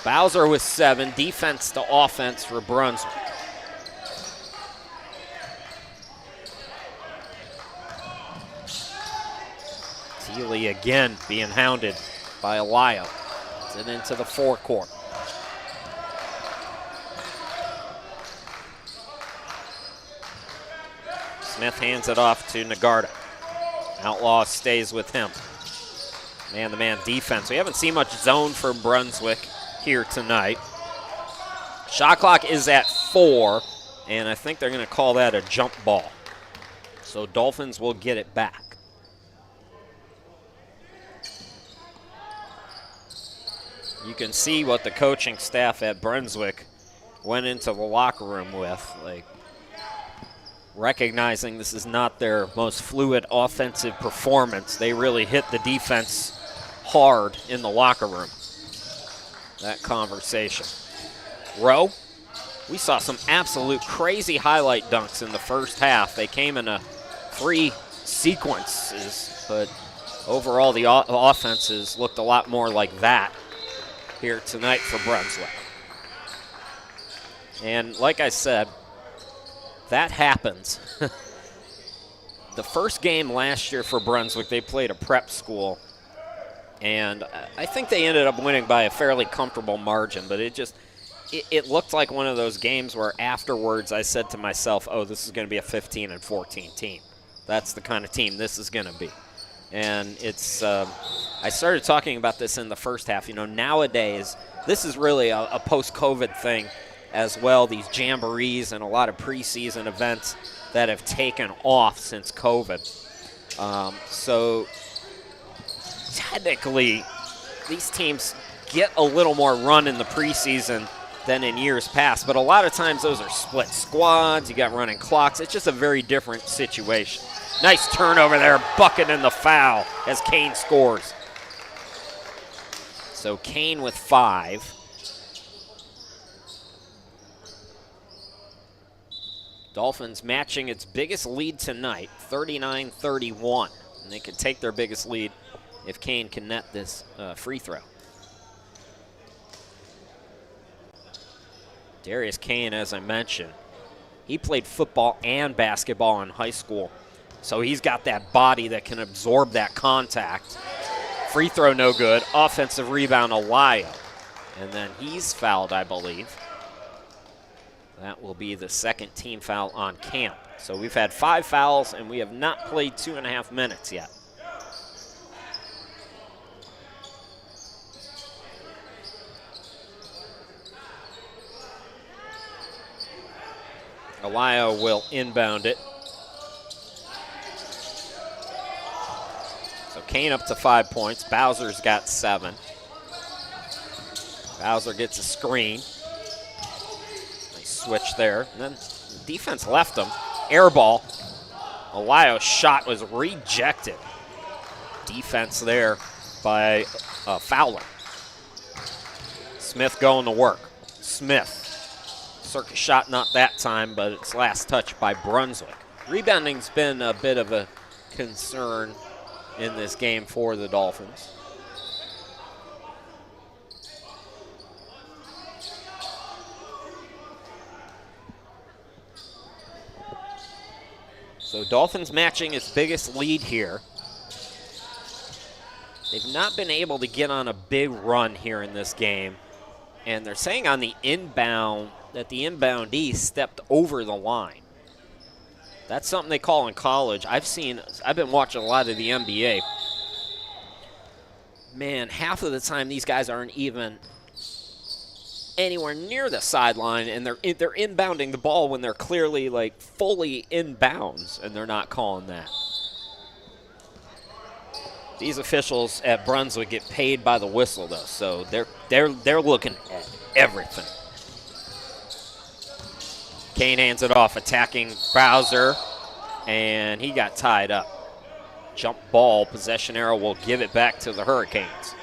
Bowser with 7. Defense to offense for Brunswick. Teely again being hounded by Elio. It's it into the forecourt. Smith hands it off to Nagarta. Outlaw stays with him. Man-to-man defense. We haven't seen much zone for Brunswick here tonight. Shot clock is at 4, and I think they're going to call that a jump ball. So Dolphins will get it back. You can see what the coaching staff at Brunswick went into the locker room with, like recognizing this is not their most fluid offensive performance. They really hit the defense hard in the locker room. That conversation. Rowe, we saw some absolute crazy highlight dunks in the first half. They came in 3 sequences, but overall the offenses looked a lot more like that here tonight for Brunswick. And like I said, that happens. The first game last year for Brunswick, they played a prep school, and I think they ended up winning by a fairly comfortable margin, but it looked like one of those games where afterwards I said to myself, oh, this is going to be a 15-14 team. That's the kind of team this is going to be. And it's, I I started talking about this in the first half. Nowadays, this is really a post-COVID thing as well, these jamborees and a lot of preseason events that have taken off since COVID. So technically, these teams get a little more run in the preseason than in years past, but a lot of times those are split squads, you got running clocks. It's just a very different situation. Nice turnover there, bucket in the foul as Kane scores. So Kane with 5. Dolphins matching its biggest lead tonight, 39-31. And they could take their biggest lead if Kane can net this free throw. Darius Kane, as I mentioned, he played football and basketball in high school. So he's got that body that can absorb that contact. Free throw no good. Offensive rebound, Alayo. And then he's fouled, I believe. That will be the second team foul on camp. So we've had 5 fouls, and we have not played 2.5 minutes yet. Alayo will inbound it. So Kane up to 5 points. Bowser's got 7. Bowser gets a screen. Nice switch there. And then the defense left him. Air ball. Alayo's shot was rejected. Defense there by Fowler. Smith going to work. Smith. Circus shot not that time, but it's last touch by Brunswick. Rebounding's been a bit of a concern in this game for the Dolphins. So Dolphins matching its biggest lead here. They've not been able to get on a big run here in this game. And they're saying on the inbound that the inboundee stepped over the line. That's something they call in college. I've been watching a lot of the NBA. Man, half of the time these guys aren't even anywhere near the sideline, and they're inbounding the ball when they're clearly like fully inbounds, and they're not calling that. These officials at Brunswick get paid by the whistle, though, so they're looking at everything. Kane hands it off, attacking Bowser, and he got tied up. Jump ball, possession arrow will give it back to the Hurricanes.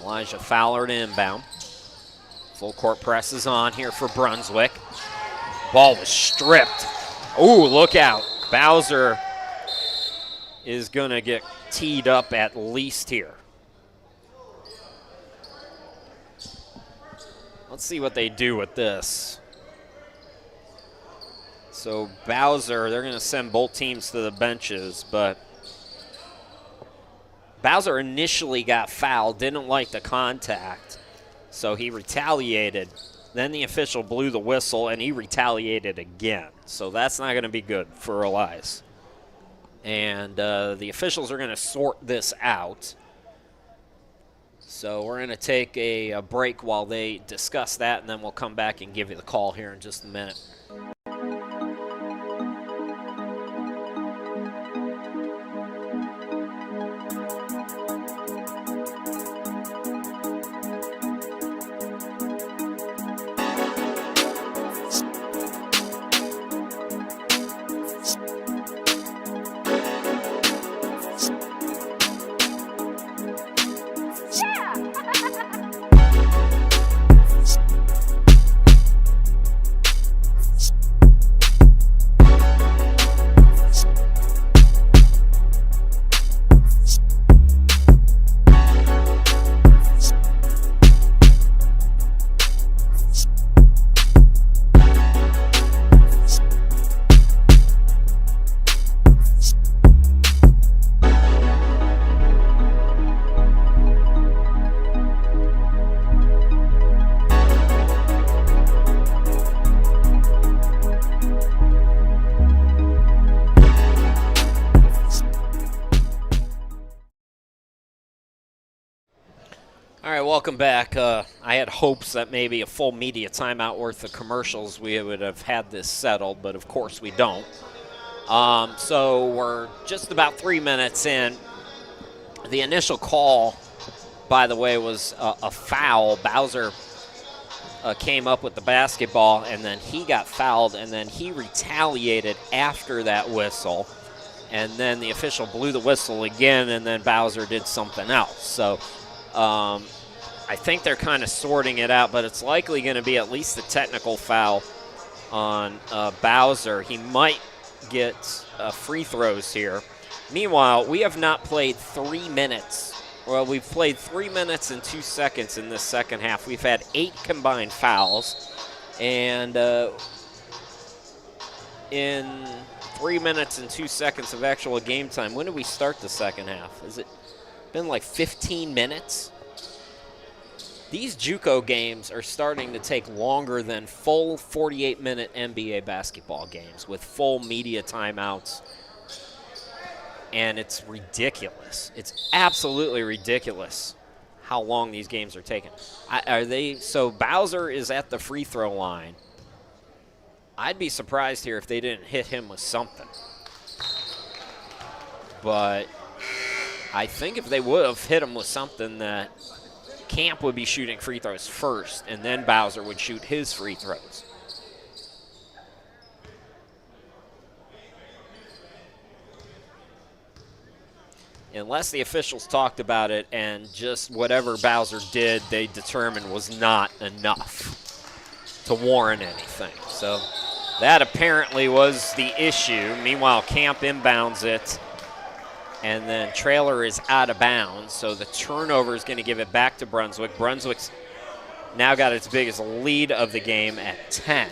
Elijah Fowler to inbound. Full court press is on here for Brunswick. Ball was stripped. Ooh, look out. Bowser is going to get teed up at least here. Let's see what they do with this. So Bowser, they're going to send both teams to the benches, but Bowser initially got fouled, didn't like the contact, so he retaliated. Then the official blew the whistle, and he retaliated again. So that's not going to be good for Elias. And the officials are going to sort this out. So we're going to take a break while they discuss that, and then we'll come back and give you the call here in just a minute. right, welcome back. I had hopes that maybe a full media timeout worth of commercials we would have had this settled, but of course we don't. So we're just about 3 minutes in. The initial call, by the way, was a foul. Bowser came up with the basketball, and then he got fouled, and then he retaliated after that whistle. And then the official blew the whistle again, and then Bowser did something else. So I think they're kind of sorting it out, but it's likely going to be at least a technical foul on Bowser. He might get free throws here. Meanwhile, we have not played 3 minutes. Well, we've played 3 minutes and 2 seconds in this second half. We've had 8 combined fouls, and in 3 minutes and 2 seconds of actual game time. When did we start the second half? Has it been like 15 minutes? These JUCO games are starting to take longer than full 48-minute NBA basketball games with full media timeouts. And it's ridiculous. It's absolutely ridiculous how long these games are taking. So Bowser is at the free throw line. I'd be surprised here if they didn't hit him with something. But I think if they would have hit him with something, that Camp would be shooting free throws first, and then Bowser would shoot his free throws. Unless the officials talked about it and just whatever Bowser did, they determined was not enough to warrant anything. So that apparently was the issue. Meanwhile, Camp inbounds it, and then trailer is out of bounds. So the turnover is going to give it back to Brunswick. Brunswick's now got its biggest lead of the game at 10.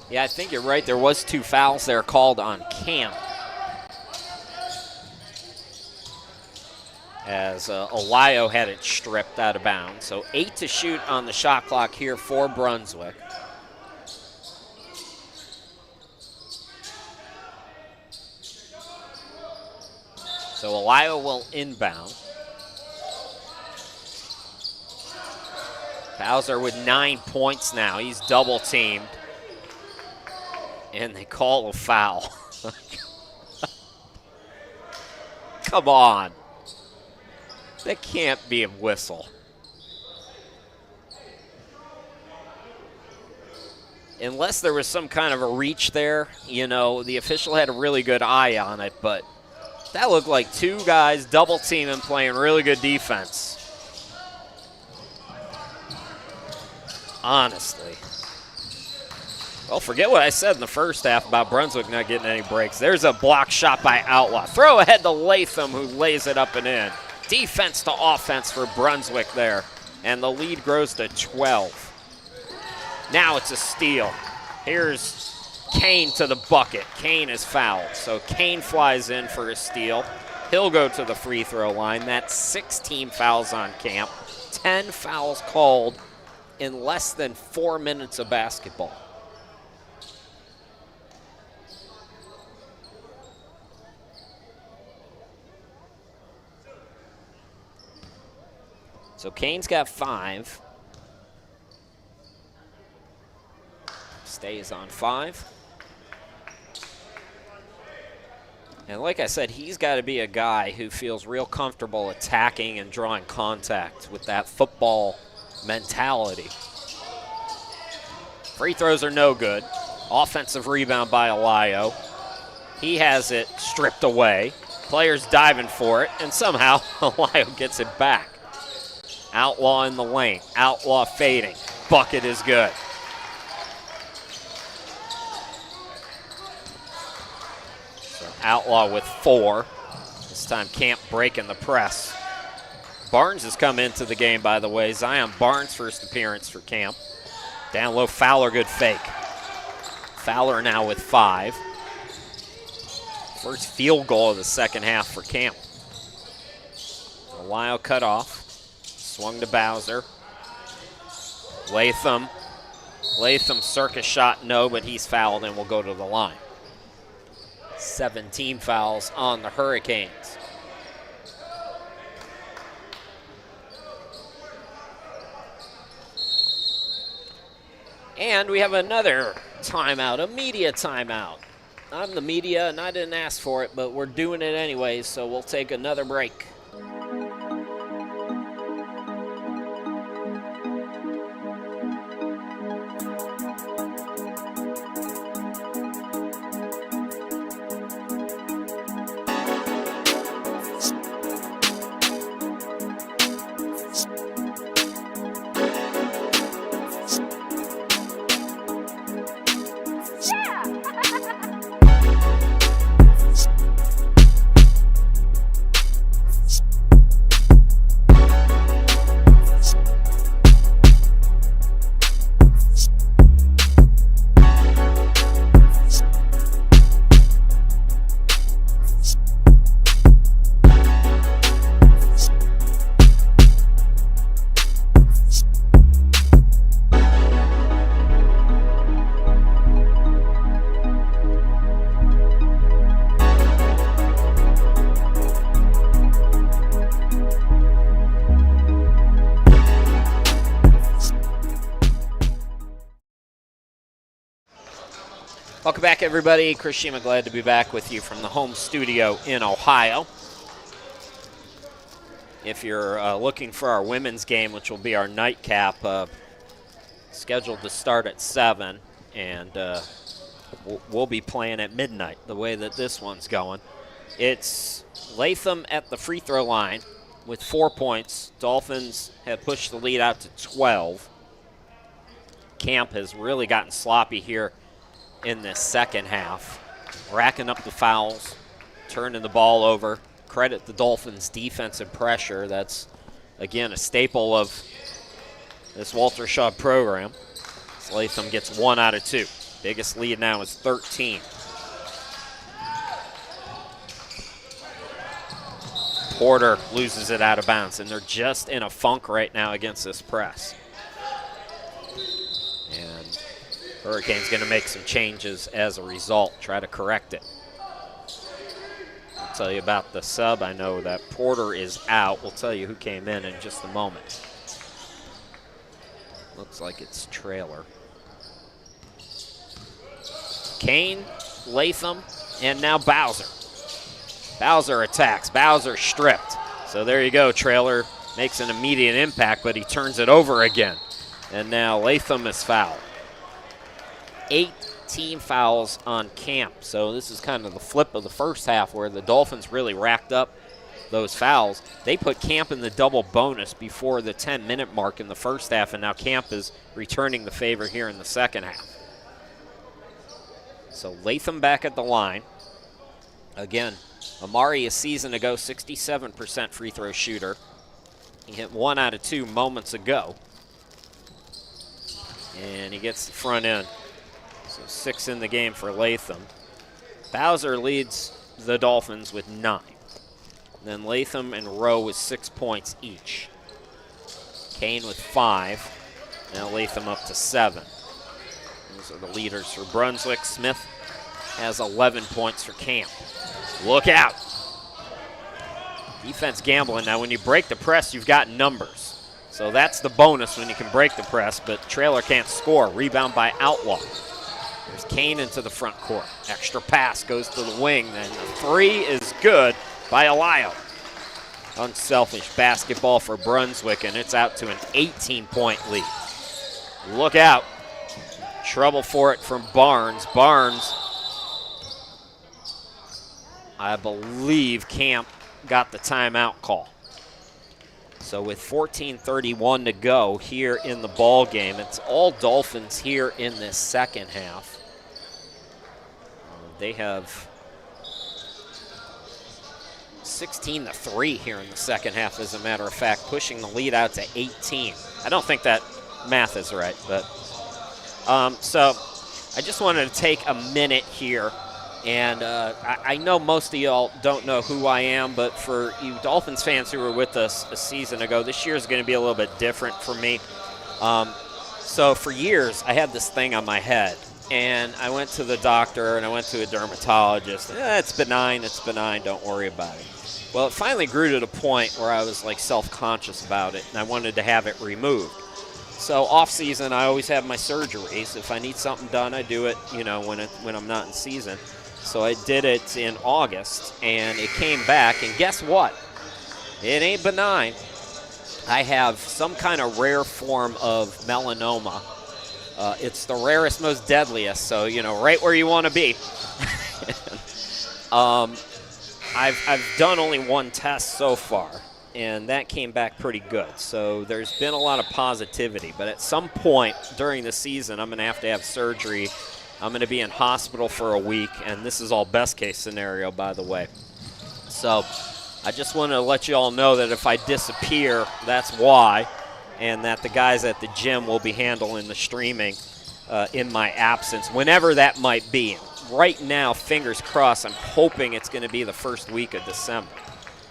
Yeah, I think you're right. There was 2 fouls there called on Camp, as Olayo had it stripped out of bounds. So 8 to shoot on the shot clock here for Brunswick. So Olayo will inbound. Bowser with 9 points now. He's double teamed. And they call a foul. Come on. That can't be a whistle. Unless there was some kind of a reach there, you know, the official had a really good eye on it, but that looked like 2 guys double teaming, playing really good defense. Honestly. Well, forget what I said in the first half about Brunswick not getting any breaks. There's a block shot by Outlaw. Throw ahead to Latham, who lays it up and in. Defense to offense for Brunswick there. And the lead grows to 12. Now it's a steal. Here's Kane to the bucket. Kane is fouled. So Kane flies in for a steal. He'll go to the free throw line. That's 16 fouls on Camp. 10 fouls called in less than 4 minutes of basketball. So Kane's got 5. Stays on 5. And like I said, he's got to be a guy who feels real comfortable attacking and drawing contact with that football mentality. Free throws are no good. Offensive rebound by Olayo. He has it stripped away. Players diving for it, and somehow Olayo gets it back. Outlaw in the lane. Outlaw fading. Bucket is good. So Outlaw with 4. This time Camp breaking the press. Barnes has come into the game, by the way. Zion Barnes' first appearance for Camp. Down low, Fowler, good fake. Fowler now with 5. First field goal of the second half for Camp. Lyle cut off. Swung to Bowser. Latham circus shot, no, but he's fouled and will go to the line. 17 fouls on the Hurricanes. And we have another timeout, a media timeout. I'm the media and I didn't ask for it, but we're doing it anyways, so we'll take another break. Welcome back, everybody. Chris Shima, glad to be back with you from the home studio in Ohio. If you're looking for our women's game, which will be our nightcap, scheduled to start at 7, and we'll be playing at midnight, the way that this one's going. It's Latham at the free throw line with 4 points. Dolphins have pushed the lead out to 12. Camp has really gotten sloppy here in this second half, racking up the fouls, turning the ball over. Credit the Dolphins' defensive pressure. That's, again, a staple of this Walter Shaw program. Latham gets 1 out of 2. Biggest lead now is 13. Porter loses it out of bounds, and they're just in a funk right now against this press. And Hurricanes going to make some changes as a result, try to correct it. I'll tell you about the sub. I know that Porter is out. We'll tell you who came in just a moment. Looks like it's Trailer. Kane, Latham, and now Bowser. Bowser attacks. Bowser stripped. So there you go. Trailer makes an immediate impact, but he turns it over again. And now Latham is fouled. 18 fouls on Camp. So this is kind of the flip of the first half where the Dolphins really racked up those fouls. They put Camp in the double bonus before the 10-minute mark in the first half, and now Camp is returning the favor here in the second half. So Latham back at the line. Again, Amari a season ago, 67% free throw shooter. He hit 1 out of 2 moments ago. And he gets the front end. So 6 in the game for Latham. Bowser leads the Dolphins with 9. Then Latham and Rowe with 6 points each. Kane with 5. Now Latham up to 7. Those are the leaders for Brunswick. Smith has 11 points for Camp. Look out. Defense gambling. Now when you break the press, you've got numbers. So that's the bonus when you can break the press, but Trailer can't score. Rebound by Outlaw. There's Kane into the front court. Extra pass goes to the wing. Then the 3 is good by Alio. Unselfish basketball for Brunswick, and it's out to an 18-point lead. Look out. Trouble for it from Barnes. Barnes, I believe Camp got the timeout call. So with 14:31 to go here in the ball game, it's all Dolphins here in this second half. They have 16-3 here in the second half, as a matter of fact, pushing the lead out to 18. I don't think that math is right, but so I just wanted to take a minute here And I know most of y'all don't know who I am, but for you Dolphins fans who were with us a season ago, this year is going to be a little bit different for me. So for years, I had this thing on my head, and I went to the doctor, and I went to a dermatologist. It's benign, don't worry about it. Well, it finally grew to the point where I was like self-conscious about it, and I wanted to have it removed. So off season, I always have my surgeries. If I need something done, I do it, when I'm not in season. So I did it in August, and it came back, and guess what? It ain't benign. I have some kind of rare form of melanoma. It's the rarest, most deadliest, so, right where you want to be. I've done only one test so far, and that came back pretty good. So there's been a lot of positivity, but at some point during the season, I'm going to have surgery. I'm going to be in hospital for a week, and this is all best case scenario, by the way. So I just want to let you all know that if I disappear, that's why, and that the guys at the gym will be handling the streaming in my absence, whenever that might be. Right now, fingers crossed, I'm hoping it's going to be the first week of December,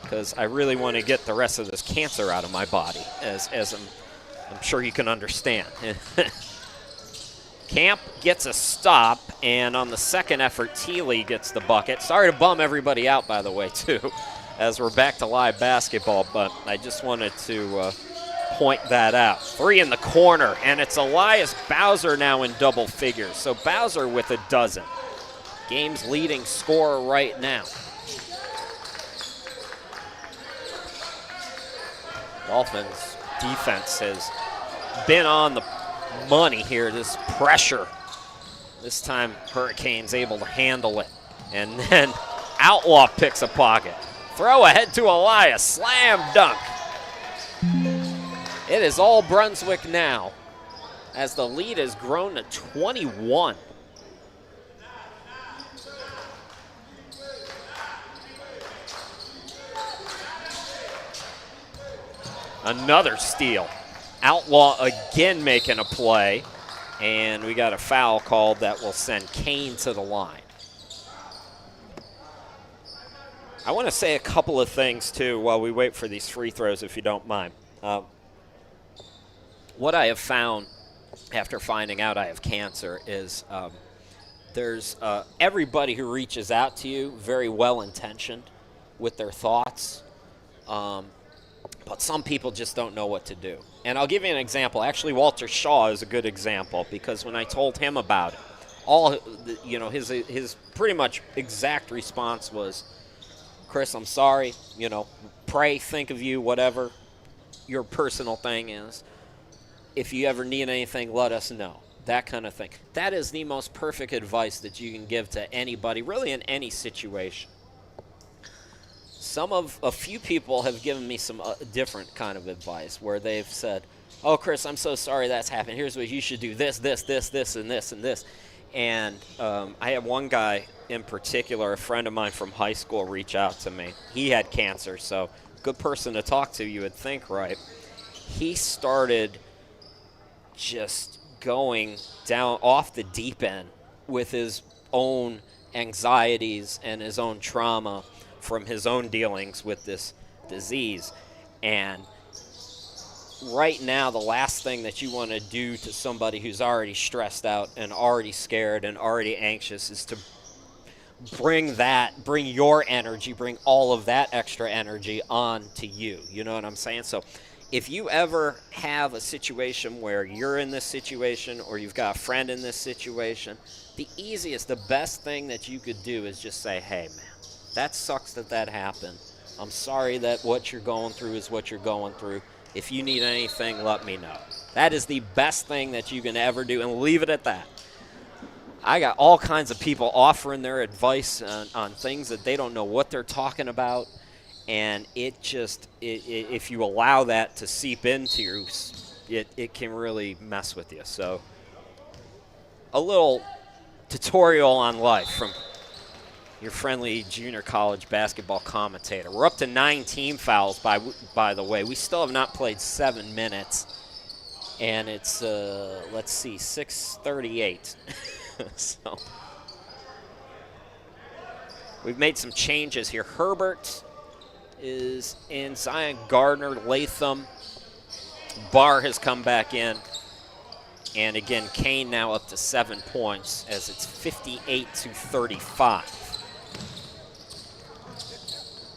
because I really want to get the rest of this cancer out of my body, as I'm sure you can understand. Camp gets a stop, and on the second effort, Thiele gets the bucket. Sorry to bum everybody out, by the way, too, as we're back to live basketball, but I just wanted to point that out. 3 in the corner, and it's Elias Bowser now in double figures. So Bowser with a dozen. Game's leading scorer right now. Dolphins defense has been on the money here, this pressure. This time Hurricanes able to handle it. And then Outlaw picks a pocket. Throw ahead to Elias, slam dunk. It is all Brunswick now, as the lead has grown to 21. Another steal. Outlaw again making a play, and we got a foul called that will send Kane to the line. I want to say a couple of things, too, while we wait for these free throws, if you don't mind. What I have found after finding out I have cancer is there's everybody who reaches out to you, very well-intentioned with their thoughts, but some people just don't know what to do. And I'll give you an example. Actually, Walter Shaw is a good example, because when I told him about it, his pretty much exact response was, Chris, I'm sorry, pray, think of you, whatever your personal thing is. If you ever need anything, let us know. That kind of thing. That is the most perfect advice that you can give to anybody, really in any situation. A few people have given me some different kind of advice, where they've said, oh, Chris, I'm so sorry that's happened. Here's what you should do, this, and this, and this. And I had one guy in particular, a friend of mine from high school, reach out to me. He had cancer, so good person to talk to, you would think, right? He started just going down off the deep end with his own anxieties and his own trauma from his own dealings with this disease. And right now, the last thing that you want to do to somebody who's already stressed out and already scared and already anxious is to bring your energy, bring all of that extra energy on to you. You know what I'm saying? So if you ever have a situation where you're in this situation, or you've got a friend in this situation, the best thing that you could do is just say, hey, man, that sucks that happened. I'm sorry that what you're going through is what you're going through. If you need anything, let me know. That is the best thing that you can ever do, and leave it at that. I got all kinds of people offering their advice on things that they don't know what they're talking about, and if you allow that to seep into you, it can really mess with you. So a little tutorial on life from your friendly junior college basketball commentator. We're up to 9 team fouls, by the way. We still have not played 7 minutes, and it's, 6:38. So We've made some changes here. Herbert is in, Zion Gardner, Latham. Barr has come back in. And again, Kane now up to 7 points as it's 58-35.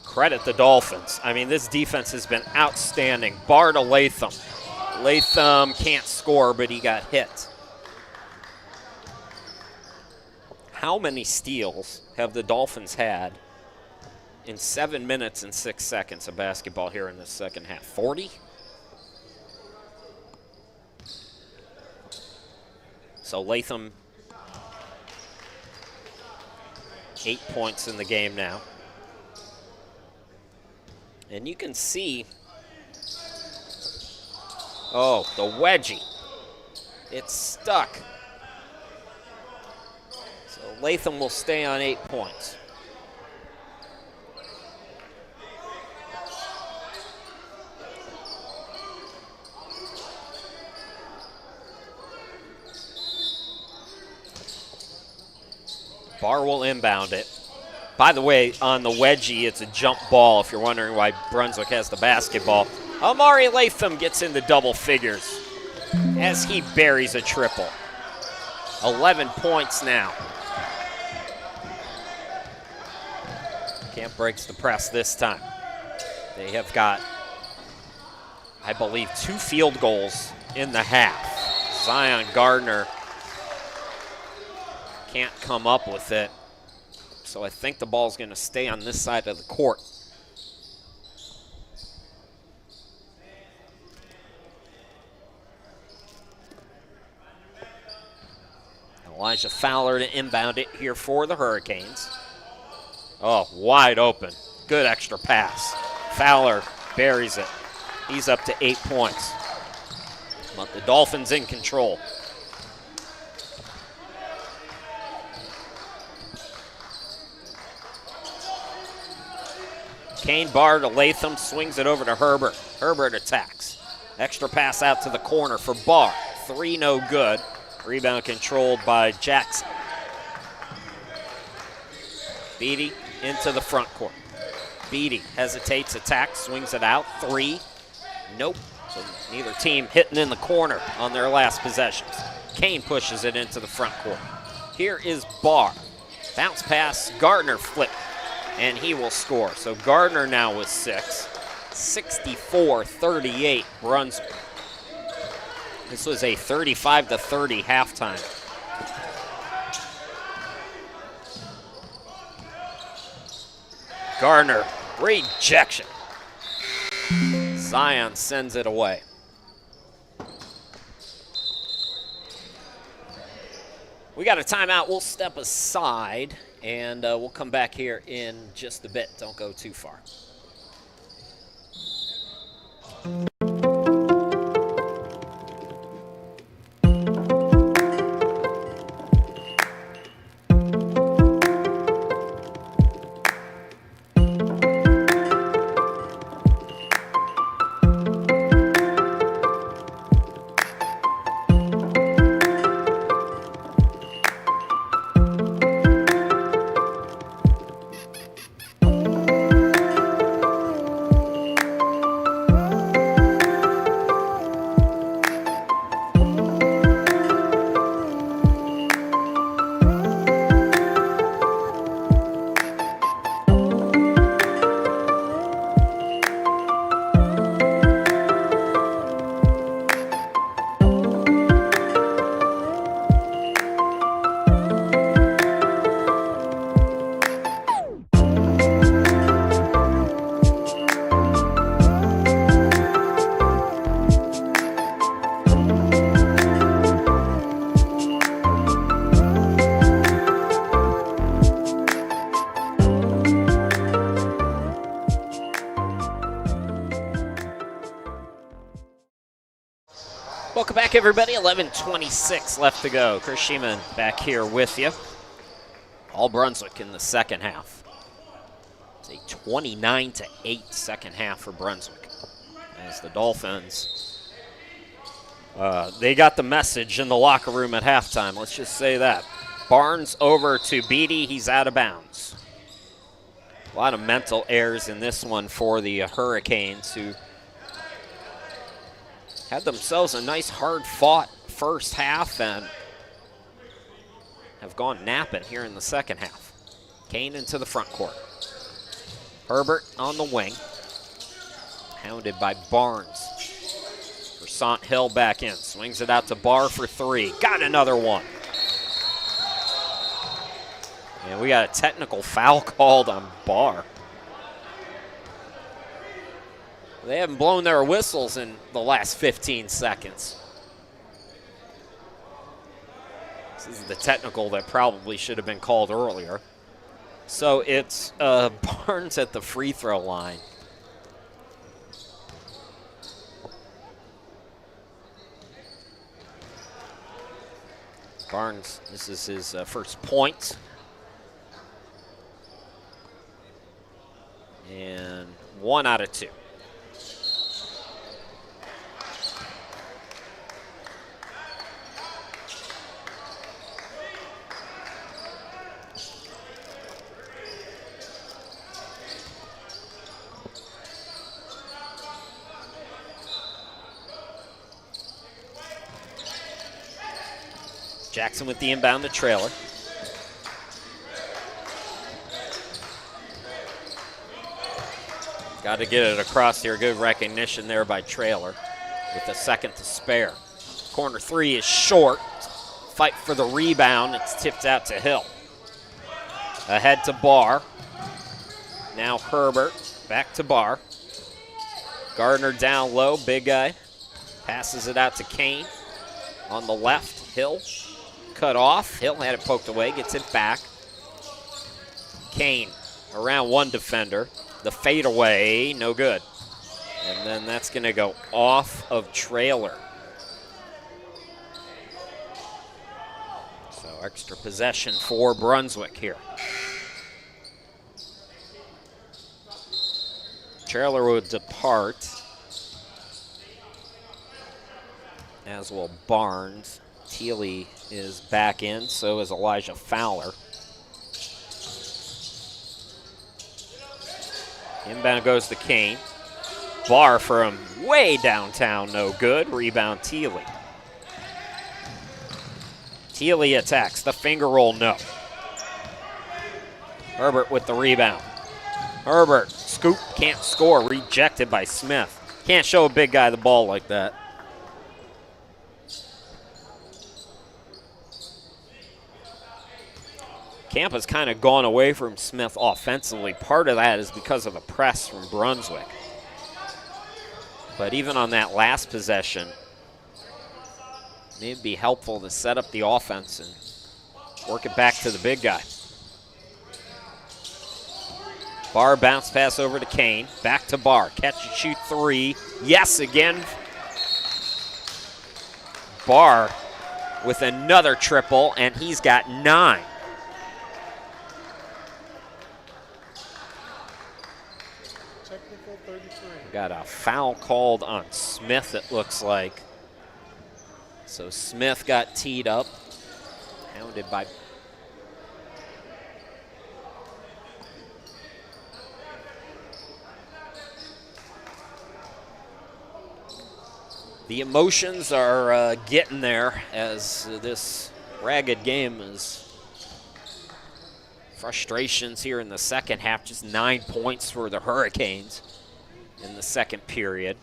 Credit the Dolphins. I mean, this defense has been outstanding. Barr to Latham. Latham can't score, but he got hit. How many steals have the Dolphins had in 7 minutes and 6 seconds of basketball here in the second half? 40? So Latham, 8 points in the game now. And you can see, oh, the wedgie. It's stuck. So Latham will stay on 8 points. Barr will inbound it. By the way, on the wedgie, it's a jump ball if you're wondering why Brunswick has the basketball. Amari Latham gets into double figures as he buries a triple. 11 points now. Camp breaks the press this time. They have got, I believe, 2 field goals in the half. Zion Gardner can't come up with it. So I think the ball's going to stay on this side of the court. Elijah Fowler to inbound it here for the Hurricanes. Oh, wide open. Good extra pass. Fowler buries it. He's up to 8 points. But the Dolphins in control. Kane Barr to Latham, swings it over to Herbert. Herbert attacks. Extra pass out to the corner for Barr. 3 no good. Rebound controlled by Jackson. Beatty into the front court. Beatty hesitates, attacks, swings it out. 3. Nope. So neither team hitting in the corner on their last possessions. Kane pushes it into the front court. Here is Barr. Bounce pass, Gardner flip, and he will score. So Gardner now with 6. 64-38 Brunswick. This was a 35-30 halftime. Gardner, rejection. Zion sends it away. We got a timeout. We'll step aside, and we'll come back here in just a bit. Don't go too far. Welcome back, everybody. 11:26 left to go. Chris Sheeman back here with you. All Brunswick in the second half. It's a 29-8 second half for Brunswick. As the Dolphins, they got the message in the locker room at halftime. Let's just say that. Barnes over to Beatty. He's out of bounds. A lot of mental errors in this one for the Hurricanes, who had themselves a nice hard-fought first half and have gone napping here in the second half. Kane into the front court. Herbert on the wing, hounded by Barnes. Versant Hill back in, swings it out to Barr for three. Got another one. And we got a technical foul called on Barr. They haven't blown their whistles in the last 15 seconds. This is the technical that probably should have been called earlier. So it's Barnes at the free throw line. Barnes, this is his first point. And 1 out of 2. Jackson with the inbound, the trailer. Got to get it across here. Good recognition there by Trailer with a second to spare. Corner three is short. Fight for the rebound. It's tipped out to Hill. Ahead to Barr. Now Herbert. Back to Barr. Gardner down low. Big guy. Passes it out to Kane. On the left, Hill. Cut off. Hill had it poked away. Gets it back. Kane around one defender. The fadeaway, no good. And then that's going to go off of Trailer. So extra possession for Brunswick here. Trailer will depart, as will Barnes. Thiele is back in, so is Elijah Fowler. Inbound goes to Kane. Barr from way downtown, no good. Rebound Thiele. Thiele attacks, the finger roll, no. Herbert with the rebound. Herbert, scoop, can't score, rejected by Smith. Can't show a big guy the ball like that. Campa's kind of gone away from Smith offensively. Part of that is because of the press from Brunswick. But even on that last possession, it'd be helpful to set up the offense and work it back to the big guy. Barr bounce pass over to Kane. Back to Barr. Catch and shoot three. Yes, again. Barr with another triple, and he's got 9. Got a foul called on Smith, it looks like. So Smith got teed up, hounded by... The emotions are getting there as this ragged game is... Frustrations here in the second half, just 9 points for the Hurricanes in the second period.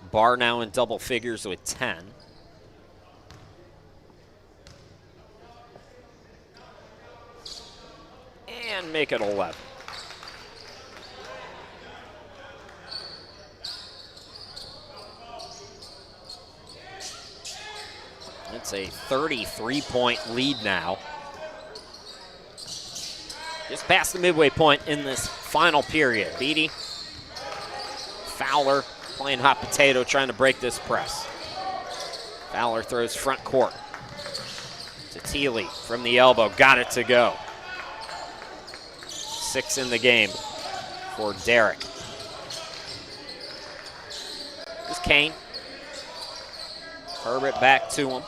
Barr now in double figures with 10. And make it 11. It's a 33-point lead now. Just past the midway point in this final period. Beatty, Fowler playing hot potato, trying to break this press. Fowler throws front court to Thiele from the elbow. Got it to go. 6 in the game for Derek. Here's Kane. Herbert back to him.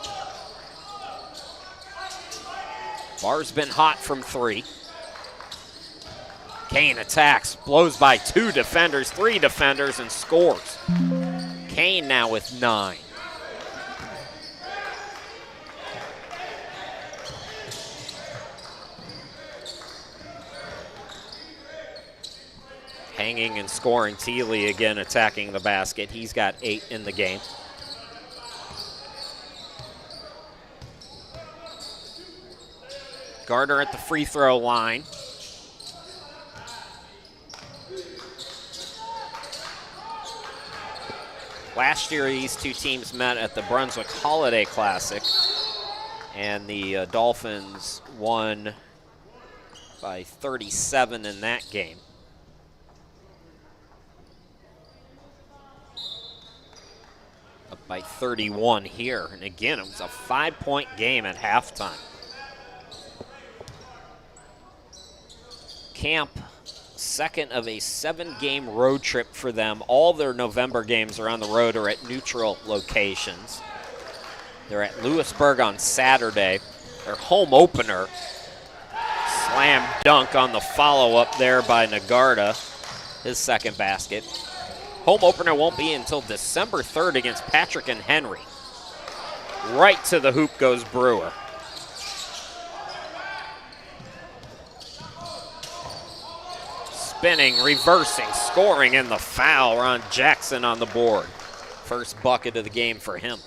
Barr's been hot from 3. Kane attacks, blows by 2 defenders, 3 defenders, and scores. Kane now with 9. Hanging and scoring. Thiele again attacking the basket. He's got 8 in the game. Gardner at the free throw line. Last year, these two teams met at the Brunswick Holiday Classic, and the Dolphins won by 37 in that game. Up by 31 here, and again, it was a 5-point game at halftime. Camp, second of a 7-game road trip for them. All their November games are on the road or at neutral locations. They're at Lewisburg on Saturday. Their home opener, slam dunk on the follow-up there by Nagarda, his second basket. Home opener won't be until December 3rd against Patrick and Henry. Right to the hoop goes Brewer. Spinning, reversing, scoring, and the foul. Ron Jackson on the board. First bucket of the game for him.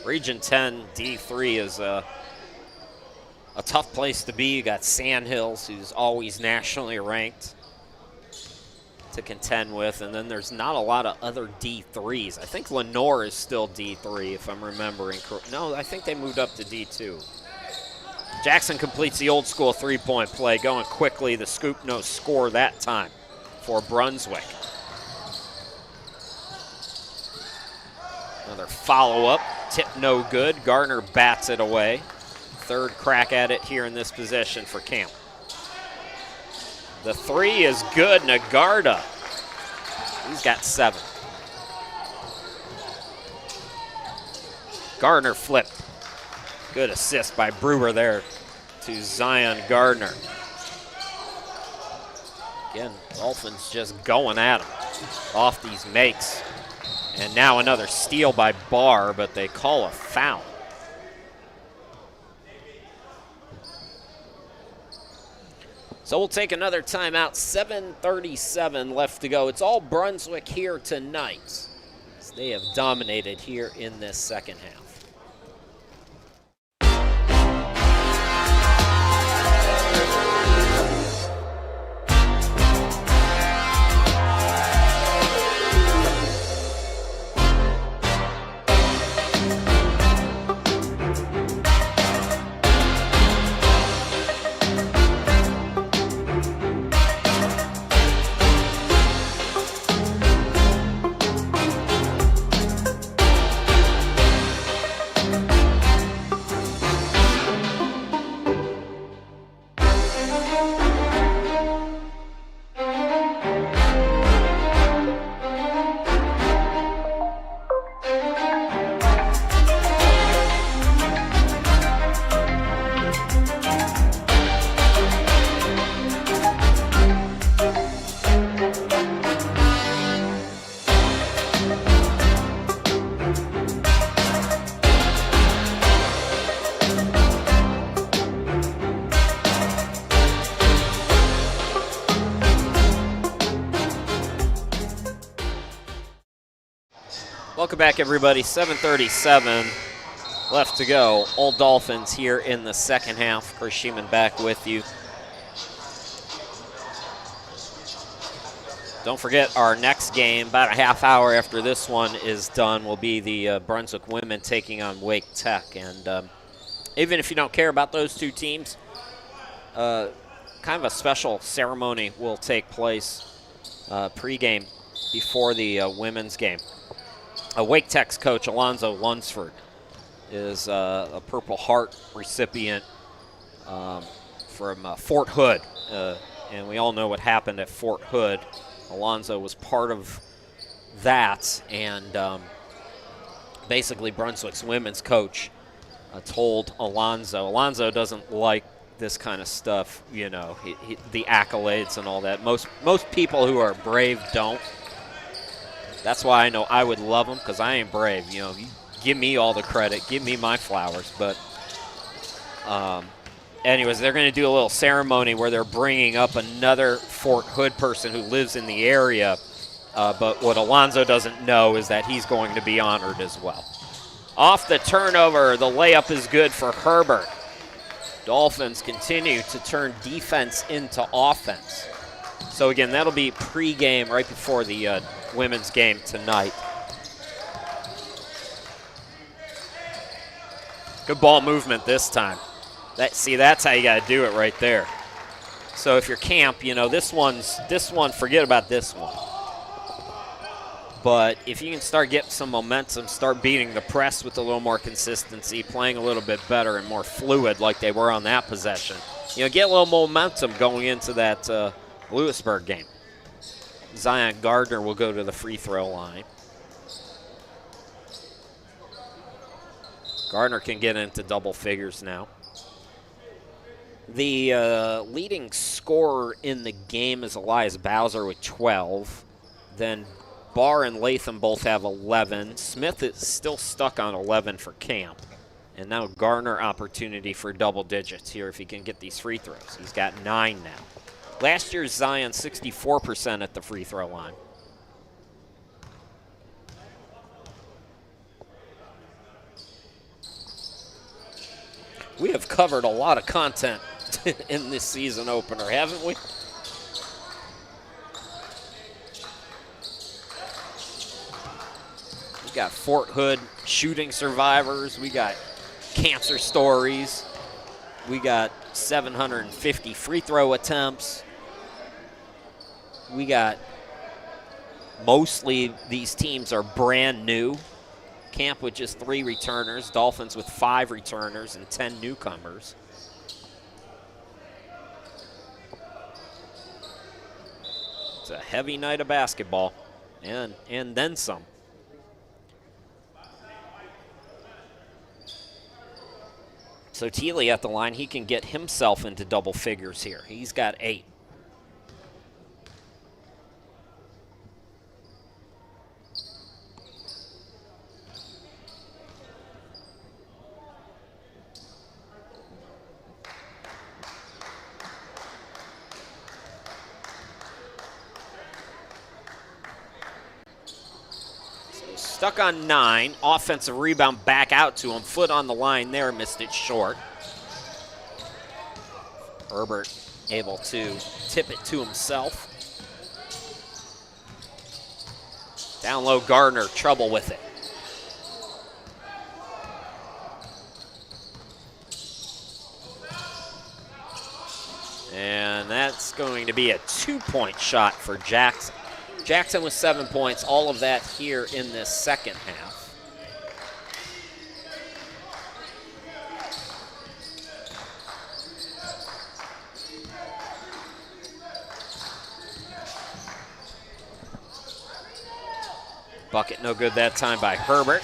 Region 10 D3 is a tough place to be. You got Sandhills, who's always nationally ranked, to contend with, and then there's not a lot of other D3s. I think Lenore is still D3, if I'm remembering correctly. No, I think they moved up to D2. Jackson completes the old school three-point play, going quickly. The scoop, no score that time for Brunswick. Another follow-up, tip no good. Gardner bats it away. Third crack at it here in this possession for Camp. The 3 is good. Nagarda, he's got 7. Gardner flipped. Good assist by Brewer there to Zion Gardner. Again, Dolphins just going at him off these makes. And now another steal by Barr, but they call a foul. So we'll take another timeout. 7:37 left to go. It's all Brunswick here tonight, as they have dominated here in this second half. Welcome back, everybody. 7:37 left to go. Old Dolphins here in the second half. Chris Sheeman back with you. Don't forget, our next game, about a half hour after this one is done, will be the Brunswick women taking on Wake Tech. And even if you don't care about those two teams, kind of a special ceremony will take place pregame before the women's game. Wake Tech's coach, Alonzo Lunsford, is a Purple Heart recipient from Fort Hood. And we all know what happened at Fort Hood Alonzo was part of that, and basically Brunswick's women's coach told Alonzo doesn't like this kind of stuff, you know, the accolades and all that. Most people who are brave don't. That's why I know I would love them, because I ain't brave. You know, you give me all the credit, give me my flowers. But anyways, they're going to do a little ceremony where they're bringing up another Fort Hood person who lives in the area. But what Alonzo doesn't know is that he's going to be honored as well. Off the turnover, the layup is good for Herbert. Dolphins continue to turn defense into offense. So again, that'll be pregame right before the women's game tonight. Good ball movement this time. That's how you got to do it right there. So if you're Camp, you know, this one, forget about this one. But if you can start getting some momentum, start beating the press with a little more consistency, playing a little bit better and more fluid like they were on that possession, you know, get a little momentum going into that Lewisburg game. Zion Gardner will go to the free throw line. Gardner can get into double figures now. The leading scorer in the game is Elias Bowser with 12. Then Barr and Latham both have 11. Smith is still stuck on 11 for Camp. And now Gardner opportunity for double digits here if he can get these free throws. He's got 9 now. Last year's Zion, 64% at the free throw line. We have covered a lot of content in this season opener, haven't we? We got Fort Hood shooting survivors. We got cancer stories. We got 750 free throw attempts. We got mostly these teams are brand new. Camp with just 3 returners. Dolphins with 5 returners and 10 newcomers. It's a heavy night of basketball, and then some. So Thiele at the line, he can get himself into double figures here. He's got 8. Stuck on 9. Offensive rebound back out to him. Foot on the line there, missed it short. Herbert able to tip it to himself. Down low, Gardner, trouble with it. And that's going to be a 2-point shot for Jackson. Jackson with 7 points, all of that here in this second half. Bucket no good that time by Herbert.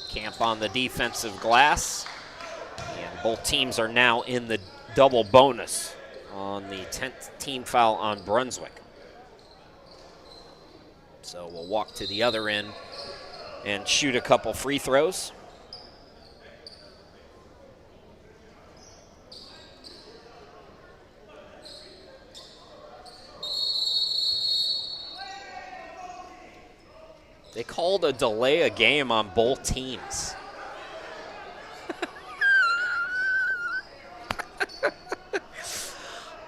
Camp on the defensive glass. And both teams are now in the double bonus on the 10th team foul on Brunswick. So we'll walk to the other end and shoot a couple free throws. They called a delay a game on both teams.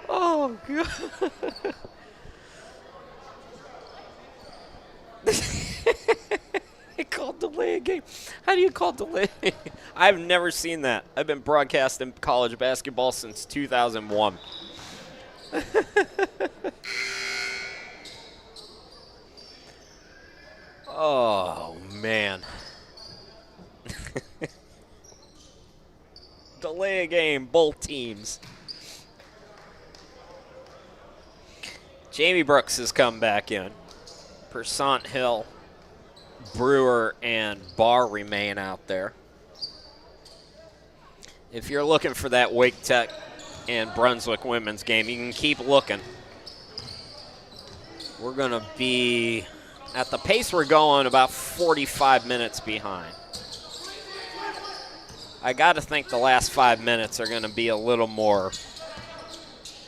Oh, God. They called delay a game. How do you call delay? I've never seen that. I've been broadcasting college basketball since 2001. Oh, man. Delay a game, both teams. Jamie Brooks has come back in. Percent Hill, Brewer, and Barr remain out there. If you're looking for that Wake Tech and Brunswick women's game, you can keep looking. We're going to be, at the pace we're going, about 45 minutes behind. I got to think the last 5 minutes are going to be a little more,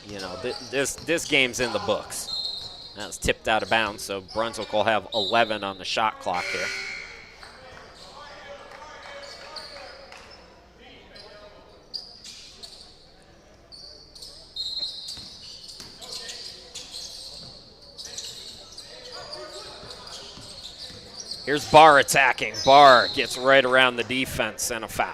you know, this game's in the books. That's tipped out of bounds, so Brunswick will have 11 on the shot clock here. Here's Barr attacking. Barr gets right around the defense and a foul.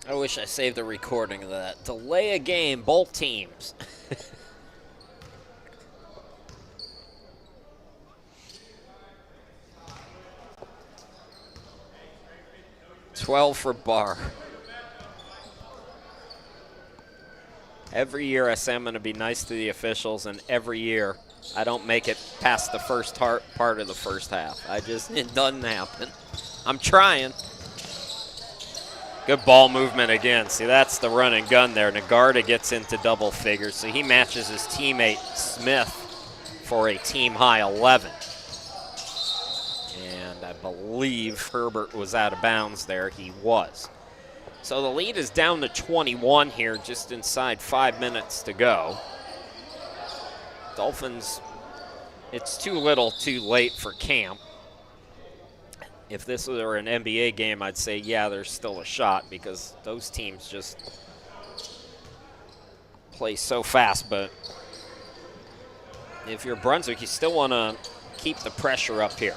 I wish I saved the recording of that. Delay a game, both teams. 12 for Barr. Every year I say I'm going to be nice to the officials, and every year I don't make it past the first part of the first half. It doesn't happen. I'm trying. Good ball movement again. See, that's the run and gun there. Nagarda gets into double figures, so he matches his teammate Smith for a team-high 11. And I believe Herbert was out of bounds there. He was. So the lead is down to 21 here, just inside 5 minutes to go. Dolphins, it's too little too late for camp. If this were an NBA game, I'd say, yeah, there's still a shot because those teams just play so fast. But if you're Brunswick, you still want to keep the pressure up here.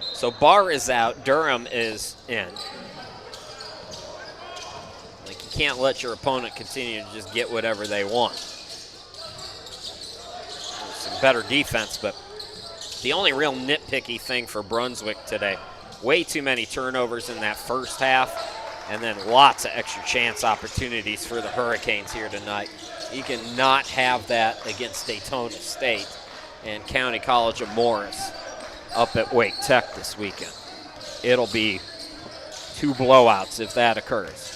So Barr is out. Durham is in. Like, you can't let your opponent continue to just get whatever they want. There's some better defense, but the only real nitpicky thing for Brunswick today, way too many turnovers in that first half, and then lots of extra chance opportunities for the Hurricanes here tonight. You cannot have that against Daytona State and County College of Morris up at Wake Tech this weekend. It'll be 2 blowouts if that occurs.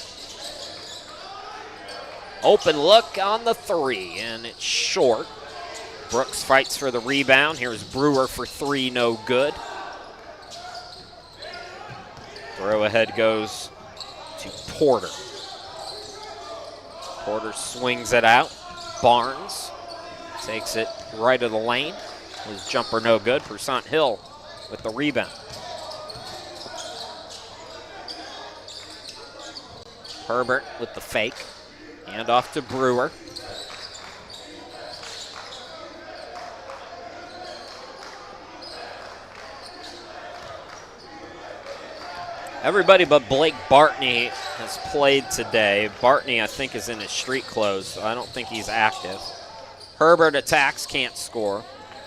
Open look on the 3, and it's short. Brooks fights for the rebound. Here's Brewer for 3, no good. Throw ahead goes to Porter. Porter swings it out. Barnes takes it right of the lane. His jumper no good. Percent Hill with the rebound. Herbert with the fake. Hand off to Brewer. Everybody but Blake Bartney has played today. Bartney, I think, is in his street clothes, so I don't think he's active. Herbert attacks, can't score.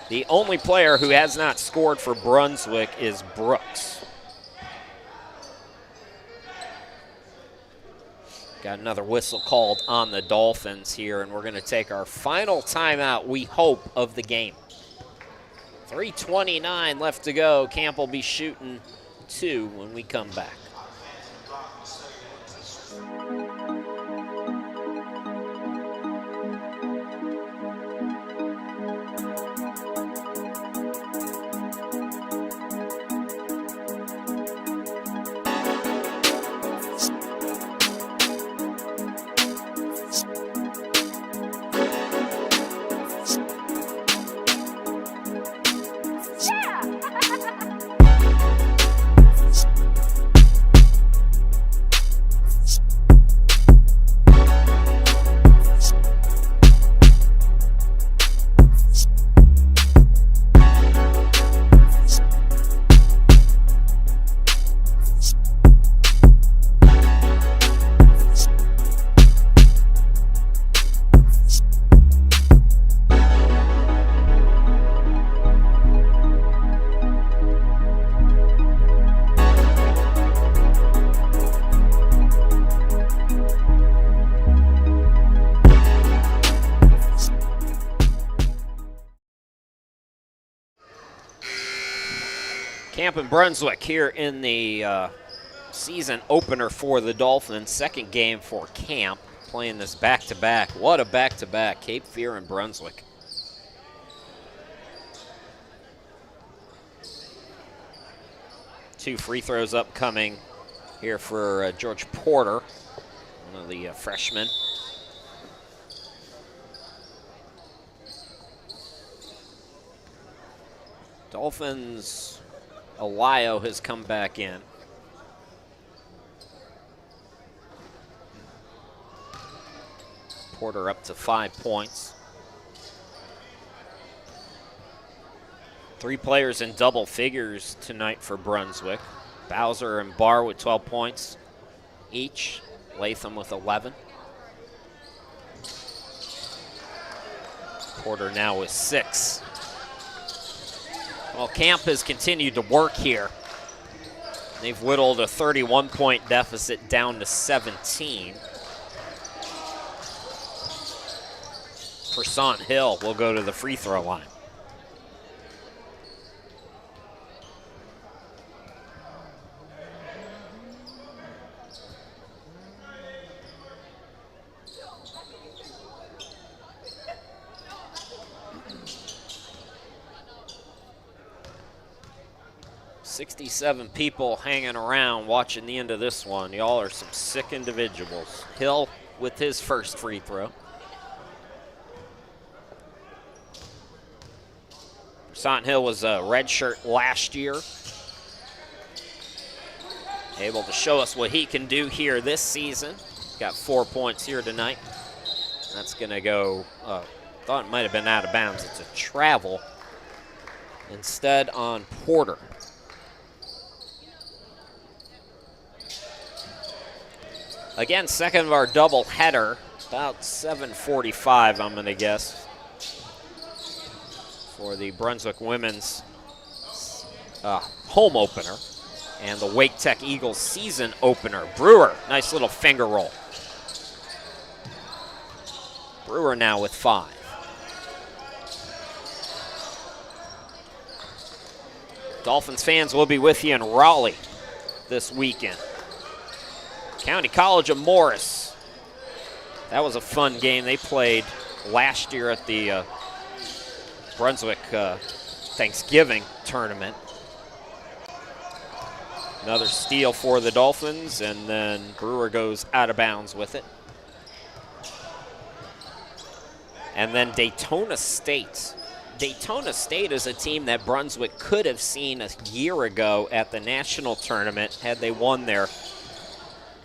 The only player who has not scored for Brunswick is Brooks. Got another whistle called on the Dolphins here, and we're going to take our final timeout, we hope, of the game. 3:29 left to go. Camp will be shooting 2 when we come back. Camp in Brunswick here in the season opener for the Dolphins. Second game for Camp, playing this back-to-back. What a back-to-back, Cape Fear and Brunswick. Two free throws upcoming here for George Porter, one of the freshmen. Dolphins, Elio has come back in. Porter up to 5 points. 3 players in double figures tonight for Brunswick. Bowser and Barr with 12 points each. Latham with 11. Porter now with 6. Well, Camp has continued to work here. They've whittled a 31-point deficit down to 17. Persant Hill will go to the free throw line. "67 people hanging around watching the end of this one. Y'all are some sick individuals." Hill with his first free throw. Persant Hill was a redshirt last year. Able to show us what he can do here this season. Got 4 points here tonight. That's going to go, thought it might have been out of bounds. It's a travel instead on Porter. Again, second of our double header, about 7:45, I'm going to guess, for the Brunswick women's home opener and the Wake Tech Eagles season opener. Brewer, nice little finger roll. Brewer now with 5. Dolphins fans will be with you in Raleigh this weekend. County College of Morris. That was a fun game they played last year at the Brunswick Thanksgiving tournament. Another steal for the Dolphins, and then Brewer goes out of bounds with it. And then Daytona State. Daytona State is a team that Brunswick could have seen a year ago at the national tournament had they won their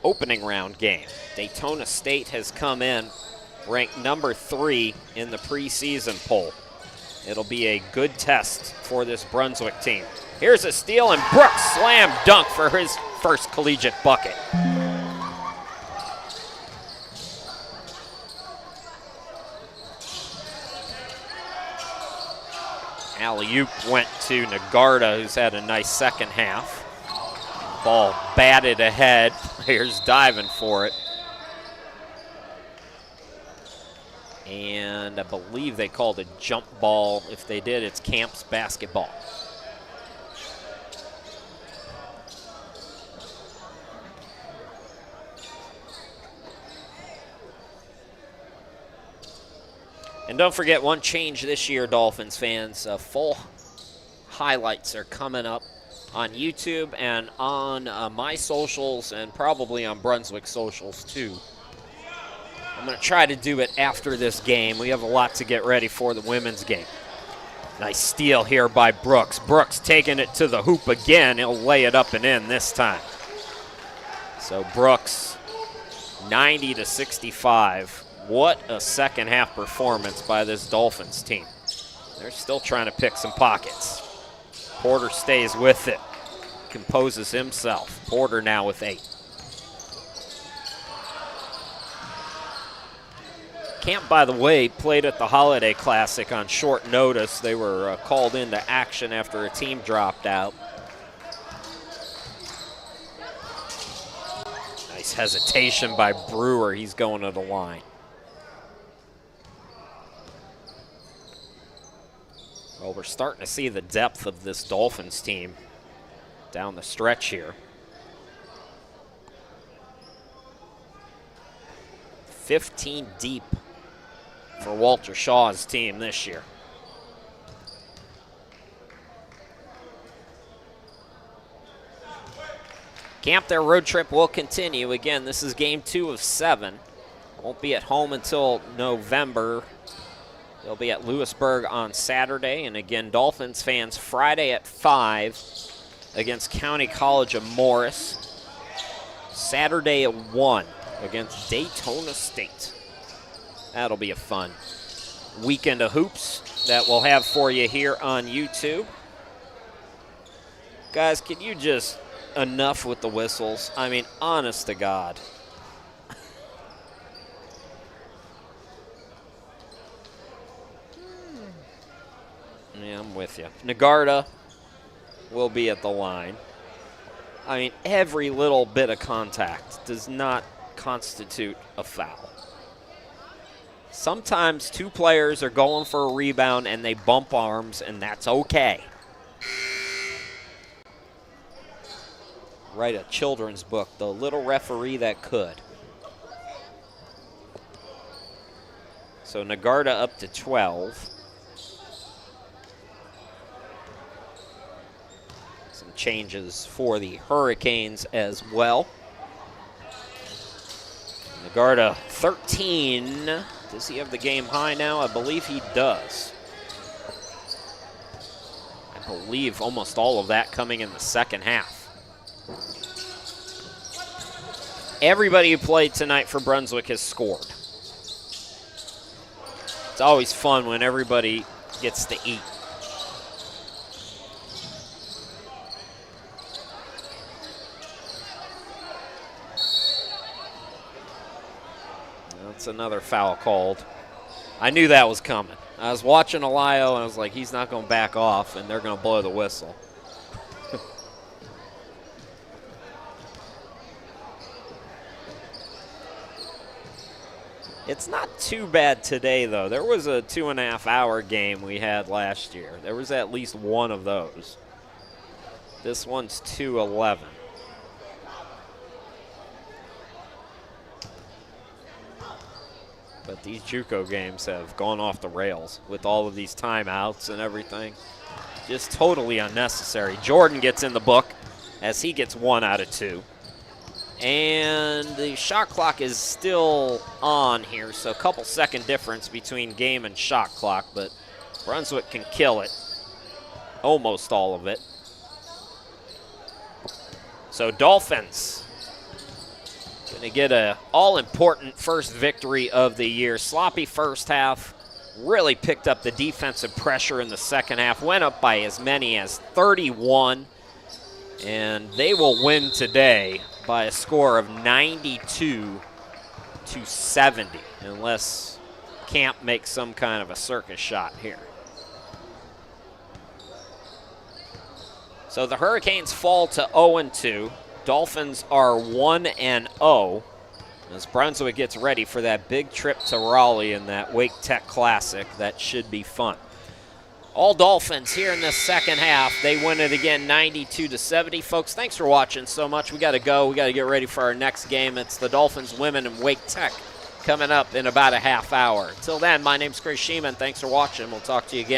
opening round game. Daytona State has come in ranked number 3 in the preseason poll. It'll be a good test for this Brunswick team. Here's a steal, and Brooks slam dunk for his first collegiate bucket. Alley-oop went to Nagarta, who's had a nice second half. Ball batted ahead. Players diving for it. And I believe they called a jump ball. If they did, it's Camp's basketball. And don't forget, one change this year, Dolphins fans. Full highlights are coming up on YouTube and on my socials, and probably on Brunswick socials too. I'm going to try to do it after this game. We have a lot to get ready for the women's game. Nice steal here by Brooks. Brooks taking it to the hoop again. He'll lay it up and in this time. So Brooks, 90-65. What a second half performance by this Dolphins team. They're still trying to pick some pockets. Porter stays with it, composes himself. Porter now with 8. Camp, by the way, played at the Holiday Classic on short notice. They were called into action after a team dropped out. Nice hesitation by Brewer. He's going to the line. Well, we're starting to see the depth of this Dolphins team. down the stretch here. 15 deep for Walter Shaw's team this year. Camp, their road trip will continue. Again, this is game 2 of 7. Won't be at home until November. They'll be at Lewisburg on Saturday. And again, Dolphins fans, Friday at 5 against County College of Morris. Saturday at 1 against Daytona State. That'll be a fun weekend of hoops that we'll have for you here on YouTube. Guys, can you just enough with the whistles? I mean, honest to God. Yeah, I'm with you. Nagarta will be at the line. I mean, every little bit of contact does not constitute a foul. Sometimes two players are going for a rebound and they bump arms, and that's okay. Write a children's book, The Little Referee That Could. So Nagarta up to 12. Some changes for the Hurricanes as well. Nagarta 13. Does he have the game high now? I believe he does. I believe almost all of that coming in the second half. Everybody who played tonight for Brunswick has scored. It's always fun when everybody gets to eat. That's another foul called. I knew that was coming. I was watching Elio, and I was like, he's not going to back off, and they're going to blow the whistle. It's not too bad today, though. There was a 2.5-hour game we had last year. There was at least one of those. This one's 2:11. But these JUCO games have gone off the rails with all of these timeouts and everything. Just totally unnecessary. Jordan gets in the book as he gets 1 out of 2. And the shot clock is still on here, so a couple second difference between game and shot clock, but Brunswick can kill it. Almost all of it. So Dolphins going to get a all-important first victory of the year. Sloppy first half, really picked up the defensive pressure in the second half, went up by as many as 31, and they will win today by a score of 92-70, unless Camp makes some kind of a circus shot here. So the Hurricanes fall to 0-2. Dolphins are 1-0 as Brunswick gets ready for that big trip to Raleigh in that Wake Tech Classic. That should be fun. All Dolphins here in the second half. They win it again 92-70. Folks, thanks for watching so much. We got to go. We got to get ready for our next game. It's the Dolphins women and Wake Tech coming up in about a half hour. Till then, my name's Chris Sheeman. Thanks for watching. We'll talk to you again.